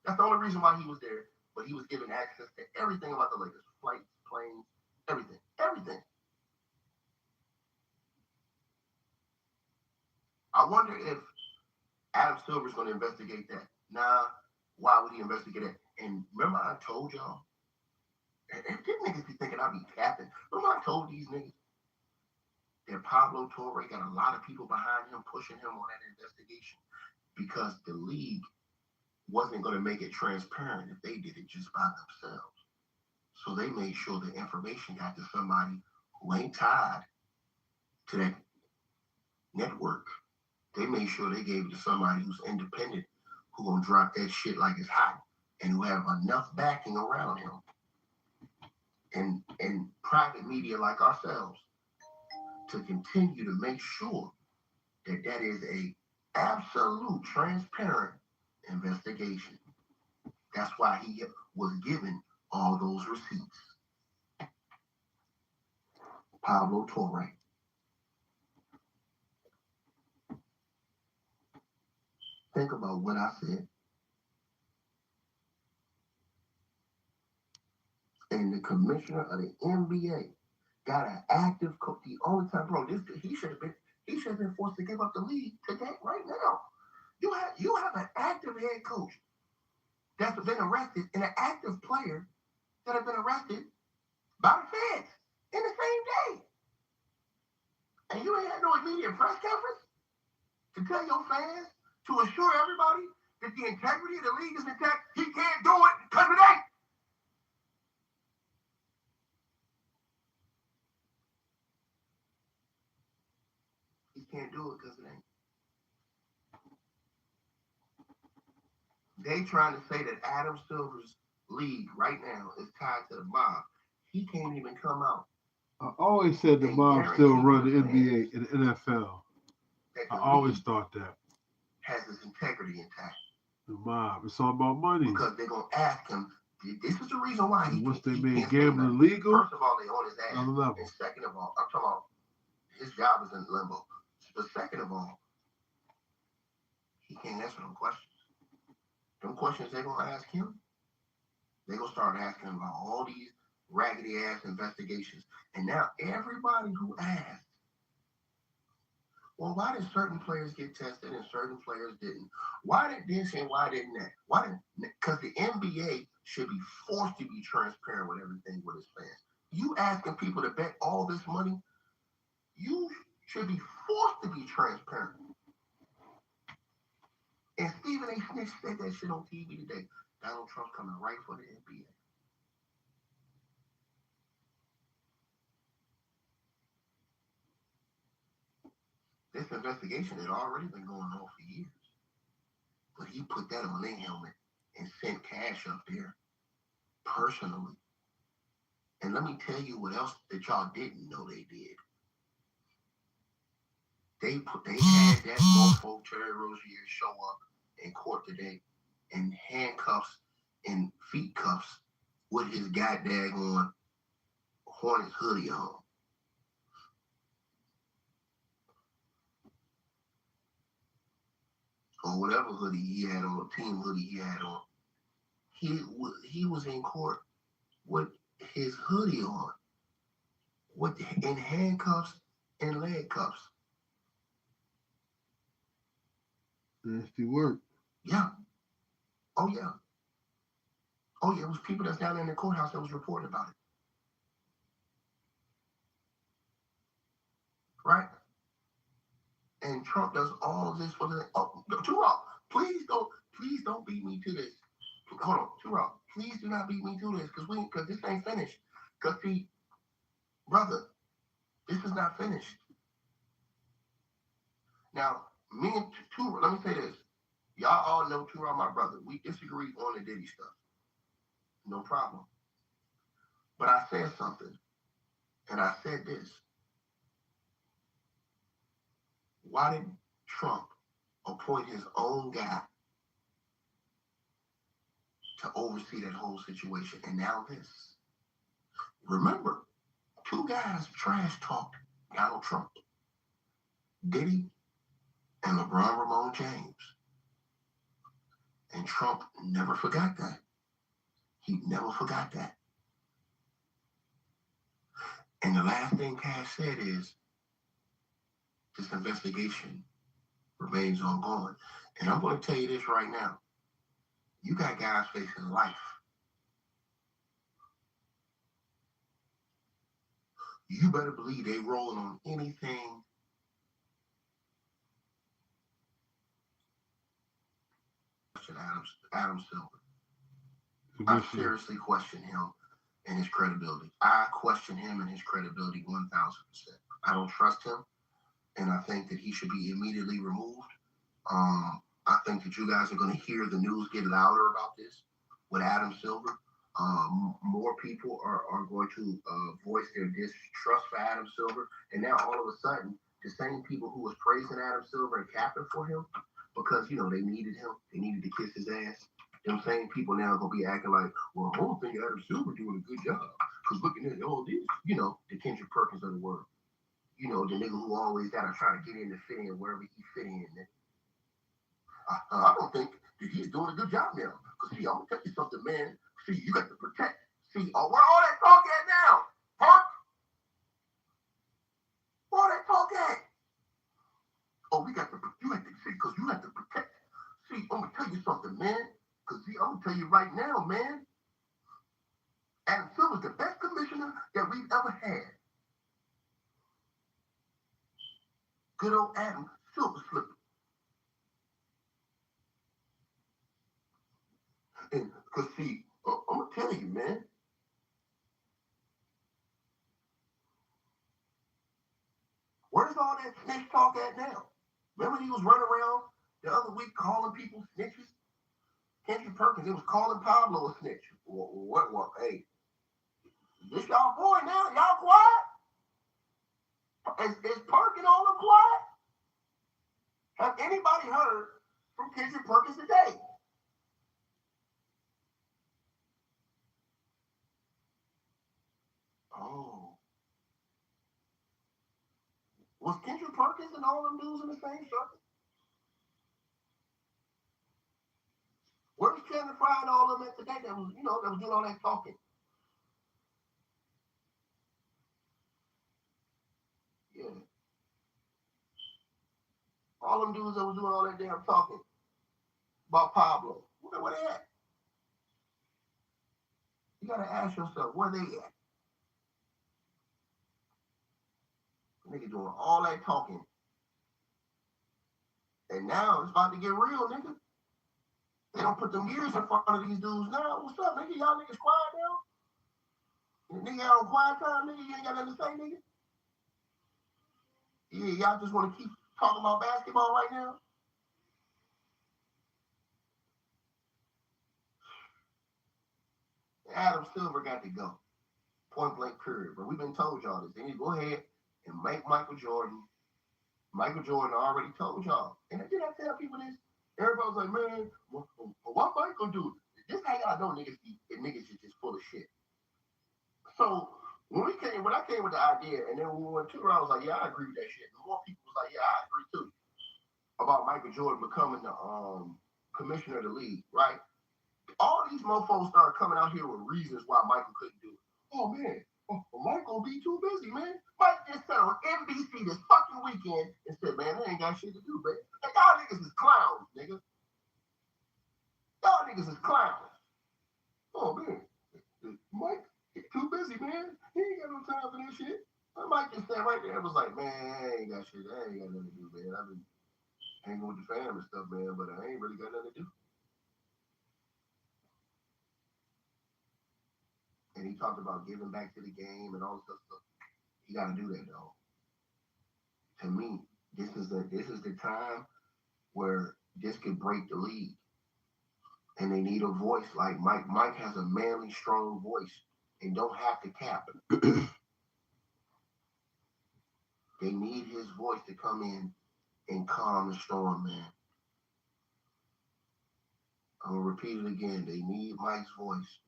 That's the only reason why he was there. But he was given access to everything about the Lakers. Flights, planes, everything. Everything. I wonder if Adam Silver's going to investigate that. Nah, why would he investigate it? And remember I told y'all, and these niggas be thinking I be capping. Remember I told these niggas that Pablo Torre got a lot of people behind him pushing him on that investigation because the league wasn't going to make it transparent if they did it just by themselves. So they made sure the information got to somebody who ain't tied to that network. They made sure they gave it to somebody who's independent, who gonna drop that shit like it's hot, and who have enough backing around him. And private media like ourselves to continue to make sure that that is a absolute transparent investigation. That's why he was given all those receipts. Pablo Torre. Think about what I said. And the commissioner of the NBA got an active coach. The only time, bro, he should have been forced to give up the league today, right now. You have an active head coach that's been arrested and an active player that have been arrested by the feds in the same day. And you ain't had no immediate press conference to tell your fans, to assure everybody that the integrity of the league is intact. He can't do it because it ain't. He can't do it because it ain't. They trying to say that Adam Silver's league right now is tied to the mob. He can't even come out. I always said the mob still run the NBA and the NFL. I always thought that. Has his integrity intact. The mob. It's all about money. Because they're going to ask him, this is the reason why he once they he made can't gambling legal, first of all, they on his ass. Another level. And second of all, I'm talking about his job is in limbo. But second of all, he can't answer them questions. Them questions they're going to ask him, they're going to start asking him about all these raggedy ass investigations. And now everybody who asked, well, why did certain players get tested and certain players didn't? Why did this and why didn't that? Because the NBA should be forced to be transparent with everything with its fans. You asking people to bet all this money, you should be forced to be transparent. And Stephen A. Smith said that shit on TV today. Donald Trump coming right for the NBA. This investigation had already been going on for years. But he put that on their helmet and sent cash up there personally. And let me tell you what else that y'all didn't know they did. They had that mofo Terry Rozier show up in court today in handcuffs and feet cuffs with his goddamn Hornets hoodie on. Or whatever hoodie he had on, team hoodie he had on. He was in court with his hoodie on, in handcuffs and leg cuffs. Nasty work. Yeah. Oh yeah. Oh yeah. It was people that's down in the courthouse that was reporting about it. Right? And Trump does all this for the Turok, please don't beat me to this. Hold on, Turok, please do not beat me to this because this ain't finished. Because see, brother, this is not finished. Now, me and Turok, let me say this. Y'all all know Turok, my brother. We disagree on the Diddy stuff. No problem. But I said something. And I said this. Why did Trump appoint his own guy to oversee that whole situation? And now this. Remember, two guys trash talked Donald Trump. Diddy and LeBron Ramon James. And Trump never forgot that. He never forgot that. And the last thing Cash said is, this investigation remains ongoing. And I'm going to tell you this right now. You got guys facing life. You better believe they rolling on anything. Adam Silver. I seriously question him and his credibility. I question him and his credibility 1,000%. I don't trust him, and I think that he should be immediately removed. I think that you guys are going to hear the news get louder about this with Adam Silver. More people are going to voice their distrust for Adam Silver, and now all of a sudden, the same people who was praising Adam Silver and capping for him because they needed him, they needed to kiss his ass. Them same people now are gonna be acting like, well, I don't think Adam Silver doing a good job because looking at all this, the Kendrick Perkins of the world, the nigga who always gotta try to get in to fit in wherever he fit in. I don't think that he's doing a good job now. Because, see, I'm going to tell you something, man. See, you got to protect. See, where all that talk at now? Huh? Where all that talk at? Oh, you have to see, because you have to protect. See, I'm going to tell you something, man. Because, see, I'm going to tell you right now, man. Adam Silver's the best commissioner that we've ever had. Good old Adam Silver Slipper. And, because, see, I'm going to tell you, man. Where's all that snitch talk at now? Remember he was running around the other week calling people snitches? Kendrick Perkins, he was calling Pablo a snitch. What? Hey, this y'all boy now? Y'all quiet? Is Perkins all them quiet? Have anybody heard from Kendrick Perkins today? Oh. Was Kendrick Perkins and all them dudes in the same circle? Where was Kevin Fry and all of them at today that was doing all that talking? Yeah. All them dudes that was doing all that damn talking about Pablo. Where they at? You gotta ask yourself, where they at? Nigga doing all that talking. And now it's about to get real, nigga. They don't put them years in front of these dudes now. What's up, nigga? Y'all niggas quiet now? Nigga, y'all on quiet time, nigga? You ain't got nothing to say, nigga? Yeah, y'all just want to keep talking about basketball right now? Adam Silver got to go. Point blank period. But we've been told y'all this. They need to go ahead and make Michael Jordan. Michael Jordan already told y'all. And did I tell people this? Everybody's like, man, what Michael do? This how y'all know niggas is just full of shit. So when I came with the idea, and then when we went to I was like, yeah, I agree with that shit. And more people was like, yeah, I agree too. About Michael Jordan becoming the commissioner of the league, right? All these mofos started coming out here with reasons why Michael couldn't do it. Oh man, Michael be too busy, man. Mike just said on NBC this fucking weekend and said, man, they ain't got shit to do, man. Like, y'all niggas is clowns, nigga. Y'all niggas is clowns. Oh man, Mike too busy, man. He ain't got no time for this shit. Mike just sat right there and was like, man, I ain't got shit. I ain't got nothing to do, man. I've been hanging with the fam and stuff, man, but I ain't really got nothing to do. And he talked about giving back to the game and all this stuff. You got to do that, though. To me, this is the time where this could break the league, and they need a voice like Mike. Mike has a manly, strong voice, and don't have to cap him. They need his voice to come in and calm the storm, man. I'm gonna repeat it again. They need Mike's voice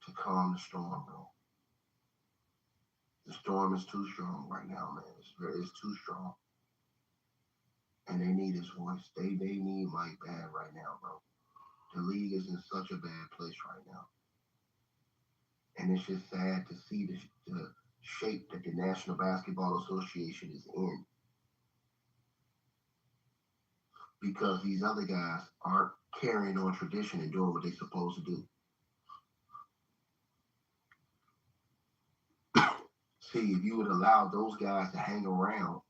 to calm the storm, bro. The storm is too strong right now, man. It's too strong. And they need his voice. They need Mike bad right now, bro. The league is in such a bad place right now. And it's just sad to see the shape that the National Basketball Association is in. Because these other guys aren't carrying on tradition and doing what they're supposed to do. See, if you would allow those guys to hang around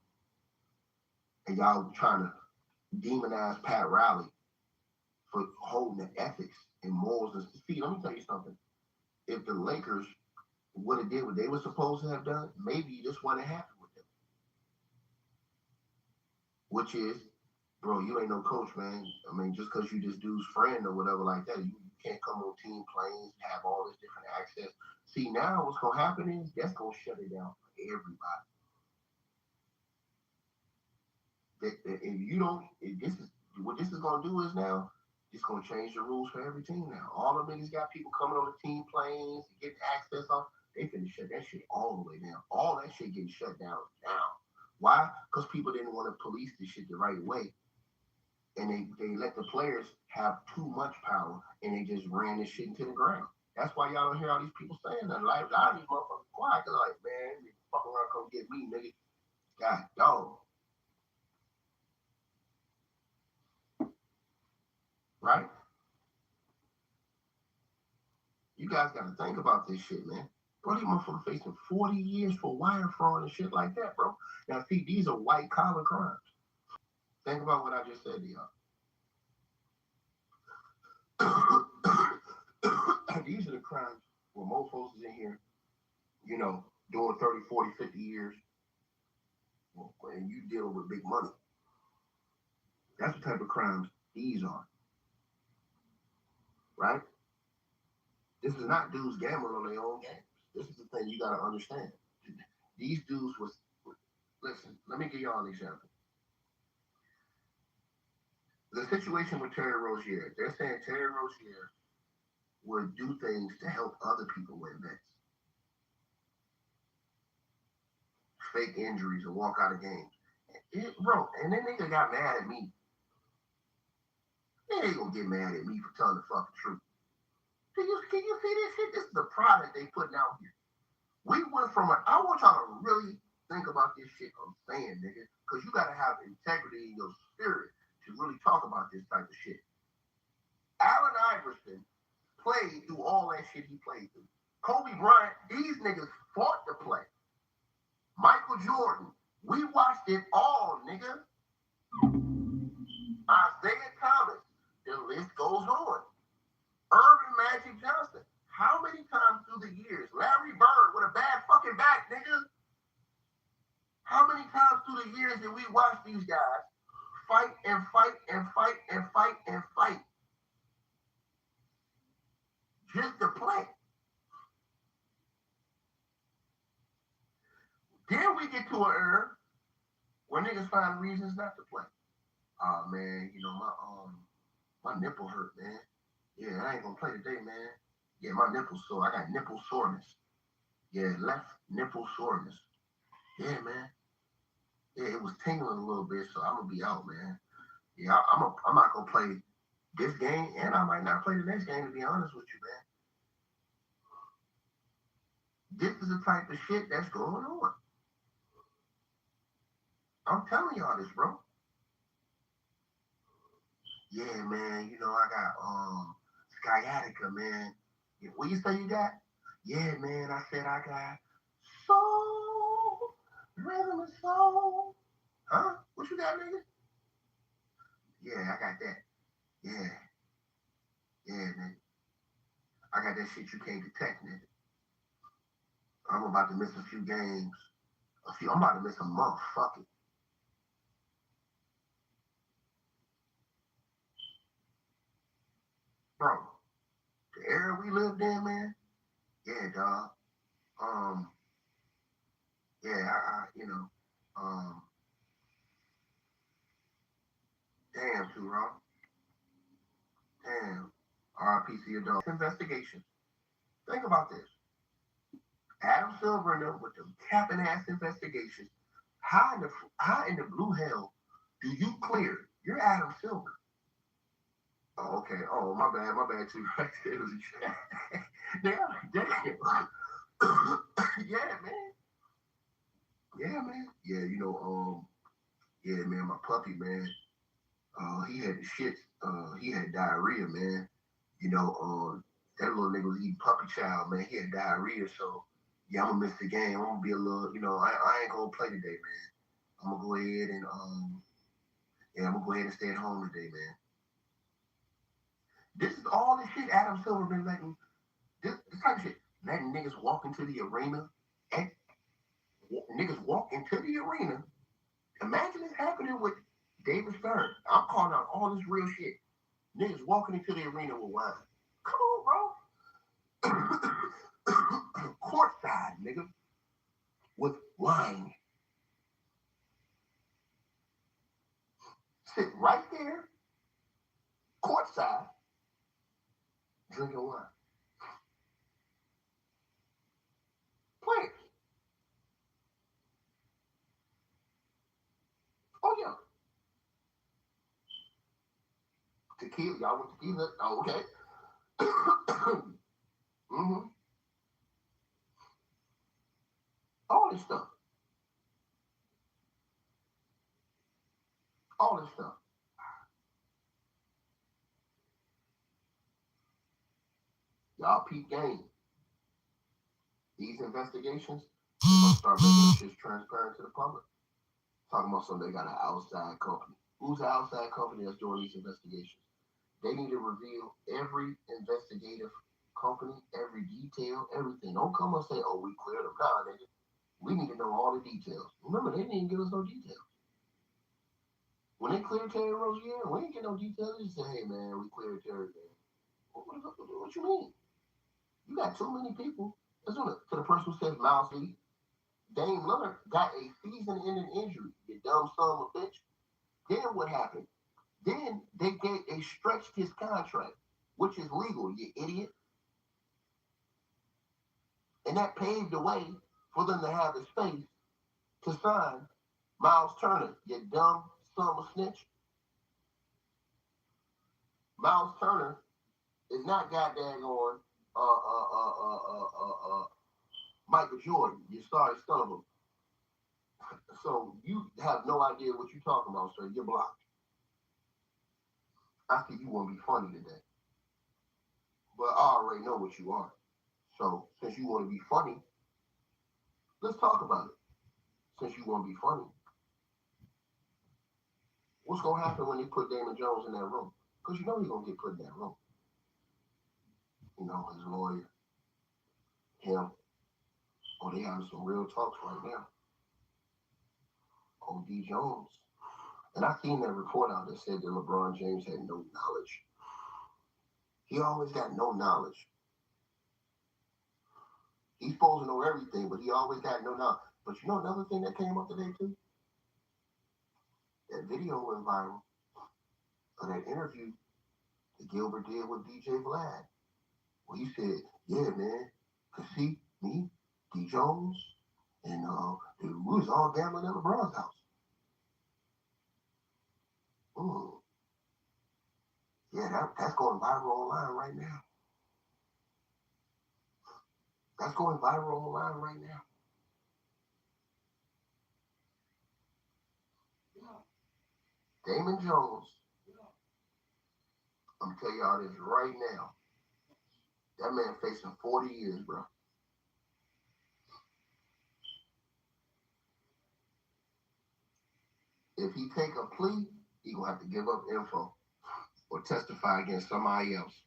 and y'all trying to demonize Pat Riley for holding the ethics and morals. See, let me tell you something. If the Lakers would have did what they were supposed to have done, maybe this wouldn't have happened with them. Which is, bro, you ain't no coach, man. I mean, just because you just dude's friend or whatever like that, you can't come on team planes, have all this different access. See, now what's going to happen is that's going to shut it down for everybody. If you don't, what this is going to do is now, it's going to change the rules for every team now. All the niggas got people coming on the team planes, getting access off. They finna shut that shit all the way down. All that shit getting shut down now. Why? Because people didn't want to police this shit the right way. And they let the players have too much power, and they just ran this shit into the ground. That's why y'all don't hear all these people saying that. Like, a lot of these motherfuckers quiet. They're like, man, you fuck around, come get me, nigga. God, dog. Right? You guys got to think about this shit, man. Bro, these motherfuckers facing 40 years for wire fraud and shit like that, bro. Now, see, these are white collar crimes. Think about what I just said to y'all. These are the crimes where mofos is in here, you know, doing 30, 40, 50 years, and you dealing with big money. That's the type of crimes these are. Right? This is not dudes gambling on their own games. This is the thing you got to understand. These dudes was, listen, let me give y'all an example. The situation with Terry Rozier, they're saying Terry Rozier would do things to help other people win bets. Fake injuries or walk out of games. Bro, and then nigga got mad at me. They ain't gonna get mad at me for telling the fucking truth. Can you see this shit? This is the product they putting out here. We went from I want y'all to really think about this shit I'm saying, nigga. Because you gotta have integrity in your spirit to really talk about this type of shit. Allen Iverson played through all that shit he played through. Kobe Bryant, these niggas fought to play. Michael Jordan, we watched it all, nigga. Isaiah Thomas, The list goes on. Irvin Magic Johnson. How many times through the years? Larry Bird with a bad fucking back, nigga. How many times through the years did we watch these guys fight and fight and fight and fight and fight just to play? Then we get to an era where niggas find reasons not to play. Oh man, you know my nipple hurt, man. Yeah, I ain't gonna play today, man. Yeah, my nipple's sore. I got nipple soreness. Yeah, left nipple soreness. Yeah, man. Yeah, it was tingling a little bit, so I'm gonna be out, man. Yeah, I'm not gonna play this game, and I might not play the next game, to be honest with you, man. This is the type of shit that's going on. I'm telling y'all this, bro. Yeah, man, you know, I got sciatica, man. What you say you got? Yeah, man, I said I got soul, rhythm and soul. Huh? What you got, nigga? Yeah, I got that. Yeah. Yeah, man. I got that shit you can't detect, nigga. I'm about to miss a few games. I'm about to miss a month. Fuck it. Bro, the era we lived in, man. Yeah, dog. Yeah, damn, too wrong. Damn. RPC adult investigation. Think about this. Adam Silver and them with them capping ass investigations. How in the blue hell do you clear? You're Adam Silver. Oh, okay. Oh, my bad too. Right there. It was a damn. Yeah, man. Yeah, man. Yeah, you know, yeah, man, my puppy, man. He had the shits. He had diarrhea, man. You know, that little nigga was eating puppy child, man. He had diarrhea, so yeah, I'm gonna miss the game. I'm gonna be a little, you know, I ain't gonna play today, man. I'm gonna go ahead and I'm gonna go ahead and stay at home today, man. This is all the shit Adam Silver been letting. This type of shit, letting niggas walk into the arena and niggas walk into the arena. Imagine this happening with David Stern. I'm calling out all this real shit. Niggas walking into the arena with wine. Come on, bro. Courtside, nigga. With wine. Sit right there, courtside, drinking wine. Players. Oh, yeah. Tequila. Y'all want tequila? Oh, okay. Mm-hmm. All this stuff. All this stuff. Y'all peep game. These investigations, they're gonna start making shit transparent to the public. Talking about something they got an outside company. Who's the outside company that's doing these investigations? They need to reveal every investigative company, every detail, everything. Don't come and say, oh, we cleared them. Nah, nigga. We need to know all the details. Remember, they didn't give us no details. When they cleared Terry Rozier, we didn't get no details. They just say, hey, man, we cleared Terry, man. What you mean? You got too many people. Listen to the person who says Miles Lee. Dame Lillard got a season-ending injury. You dumb son of a bitch. Then what happened? Then they stretched his contract, which is legal, you idiot. And that paved the way for them to have the space to sign Miles Turner, you dumb son of a snitch. Miles Turner is not goddamn on Michael Jordan. You sorry son of a. So you have no idea what you're talking about, sir. You're blocked. I think you want to be funny today. But I already know what you are. So since you want to be funny, let's talk about it. Since you want to be funny, what's going to happen when they put Damon Jones in that room? Because you know he's going to get put in that room. You know, his lawyer, him. Oh, they having some real talks right now. Oh, D. Jones. And I seen that report out that said that LeBron James had no knowledge. He always got no knowledge. He's supposed to know everything, but he always got no knowledge. But you know another thing that came up today too? That video went viral of that interview that Gilbert did with DJ Vlad. Well, he said, yeah, man, cause see, me, D. Jones, and we was all gambling at LeBron's house. Yeah, that's going viral online right now. That's going viral online right now. Damon Jones, I'm telling y'all this right now. That man facing 40 years, bro. If he take a plea, he gonna have to give up info or testify against somebody else.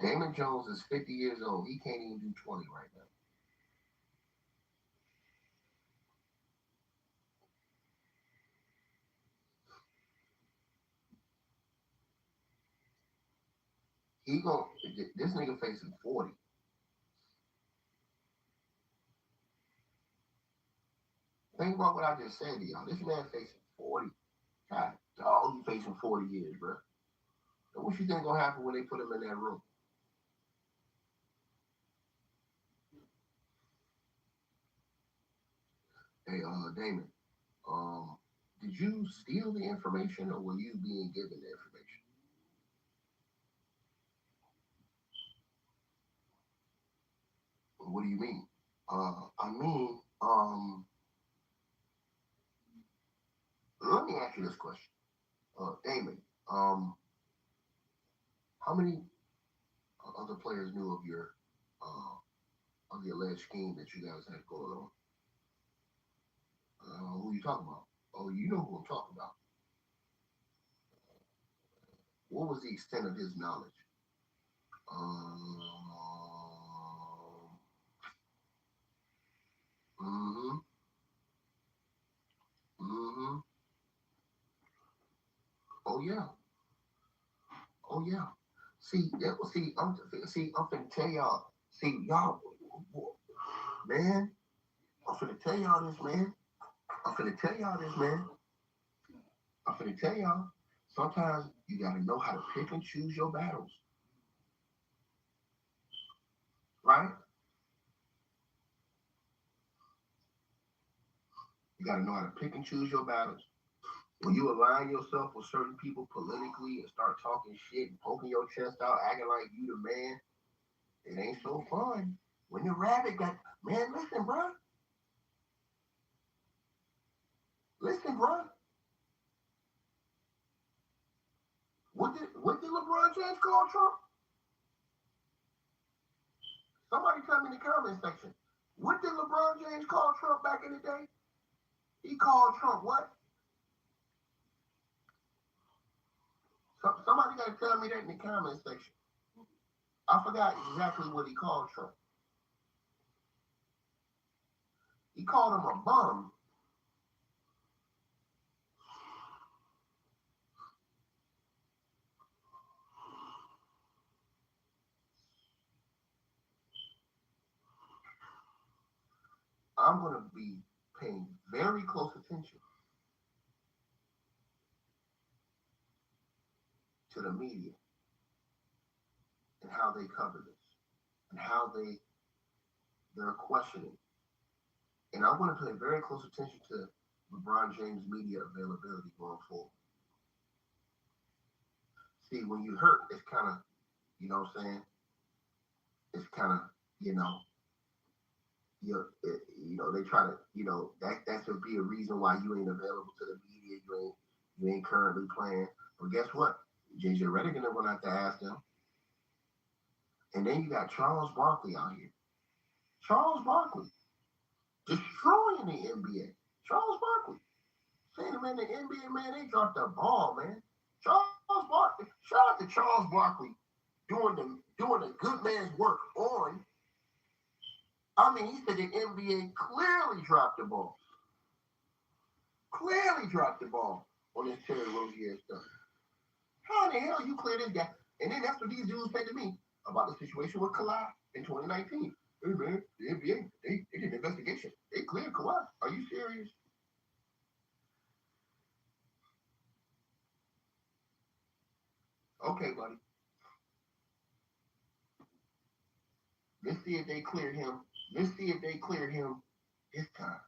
Damon Jones is 50 years old. He can't even do 20 right now. This nigga facing 40. Think about what I just said to y'all. This man facing 40. God, dog, he facing 40 years, bro. And what you think gonna happen when they put him in that room? Hey, Damon, did you steal the information or were you being given the information? What do you mean? Let me ask you this question. Damon, how many other players knew of the alleged scheme that you guys had going on? Who you talking about? Oh, you know who I'm talking about. What was the extent of his knowledge? Mm-hmm. Mm-hmm. Oh yeah. Oh yeah. I'm finna tell y'all. See, y'all, man. I'm finna tell y'all this, man. I'm finna tell y'all. Sometimes you gotta know how to pick and choose your battles, right? You gotta know how to pick and choose your battles. When you align yourself with certain people politically and start talking shit and poking your chest out, acting like you the man, it ain't so fun. When the rabbit got, man, listen, bro. Listen, bro. What did LeBron James call Trump? Somebody tell me in the comment section. What did LeBron James call Trump back in the day? He called Trump what? Somebody got to tell me that in the comment section. I forgot exactly what he called Trump. He called him a bum. I'm going to be paying very close attention to the media and how they cover this and how they're questioning. And I'm going to pay very close attention to LeBron James' media availability going forward. See, when you hurt, it's kind of, you know what I'm saying? It's kind of, they try to, that could be a reason why you ain't available to the media. You ain't currently playing. But guess what? JJ Redick gonna run out to ask them. And then you got Charles Barkley out here. Charles Barkley destroying the NBA. Charles Barkley. Saying him in the NBA, man, they dropped the ball, man. Charles Barkley. Shout out to Charles Barkley doing the good man's work on. I mean, he said the NBA clearly dropped the ball. Clearly dropped the ball on this Terry Rozier stuff. How in the hell you clear this guy? And then that's what these dudes say to me about the situation with Kawhi in 2019. Hey man, the NBA, they did an investigation. They cleared Kawhi. Are you serious? Okay, buddy. Let's see if they cleared him. Let's see if they cleared him this time.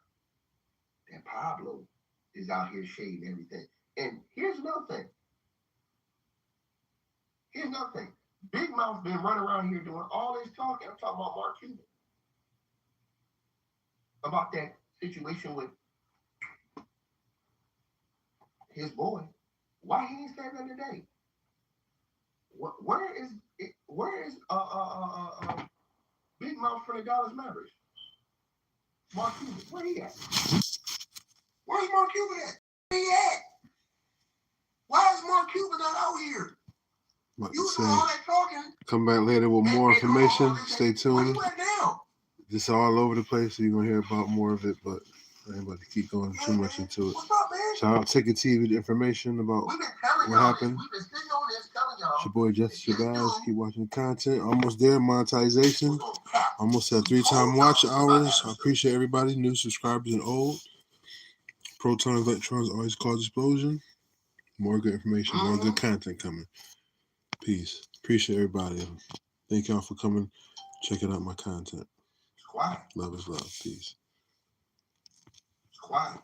And Pablo is out here shading everything. And here's another thing. Big Mouth's been running around here doing all this talking. I'm talking about Mark Cuban. About that situation with his boy. Why he ain't said nothing today? Where is Big Mouth from the Dallas Mavericks? Mark Cuban, where he at? Where's Mark Cuban at? Where he at? Why is Mark Cuban not out here? You do all that talking. Come back later with more information. Stay tuned. Where you at now? This all over the place, so you're gonna hear about more of it, but I ain't about to keep going too much into it. What's up, man? Shout out Ticket TV, the information about We've been telling what y'all happened. this. We've been sitting on this telling y'all. It's your boy Justice Shabazz. Keep watching the content. Almost there, monetization. Almost at 3-time watch hours. I appreciate everybody, new subscribers and old. Protons, electrons always cause explosion. More good information, more good content coming. Peace. Appreciate everybody. Thank y'all for coming, checking out my content. It's quiet. Love is love. Peace. It's quiet.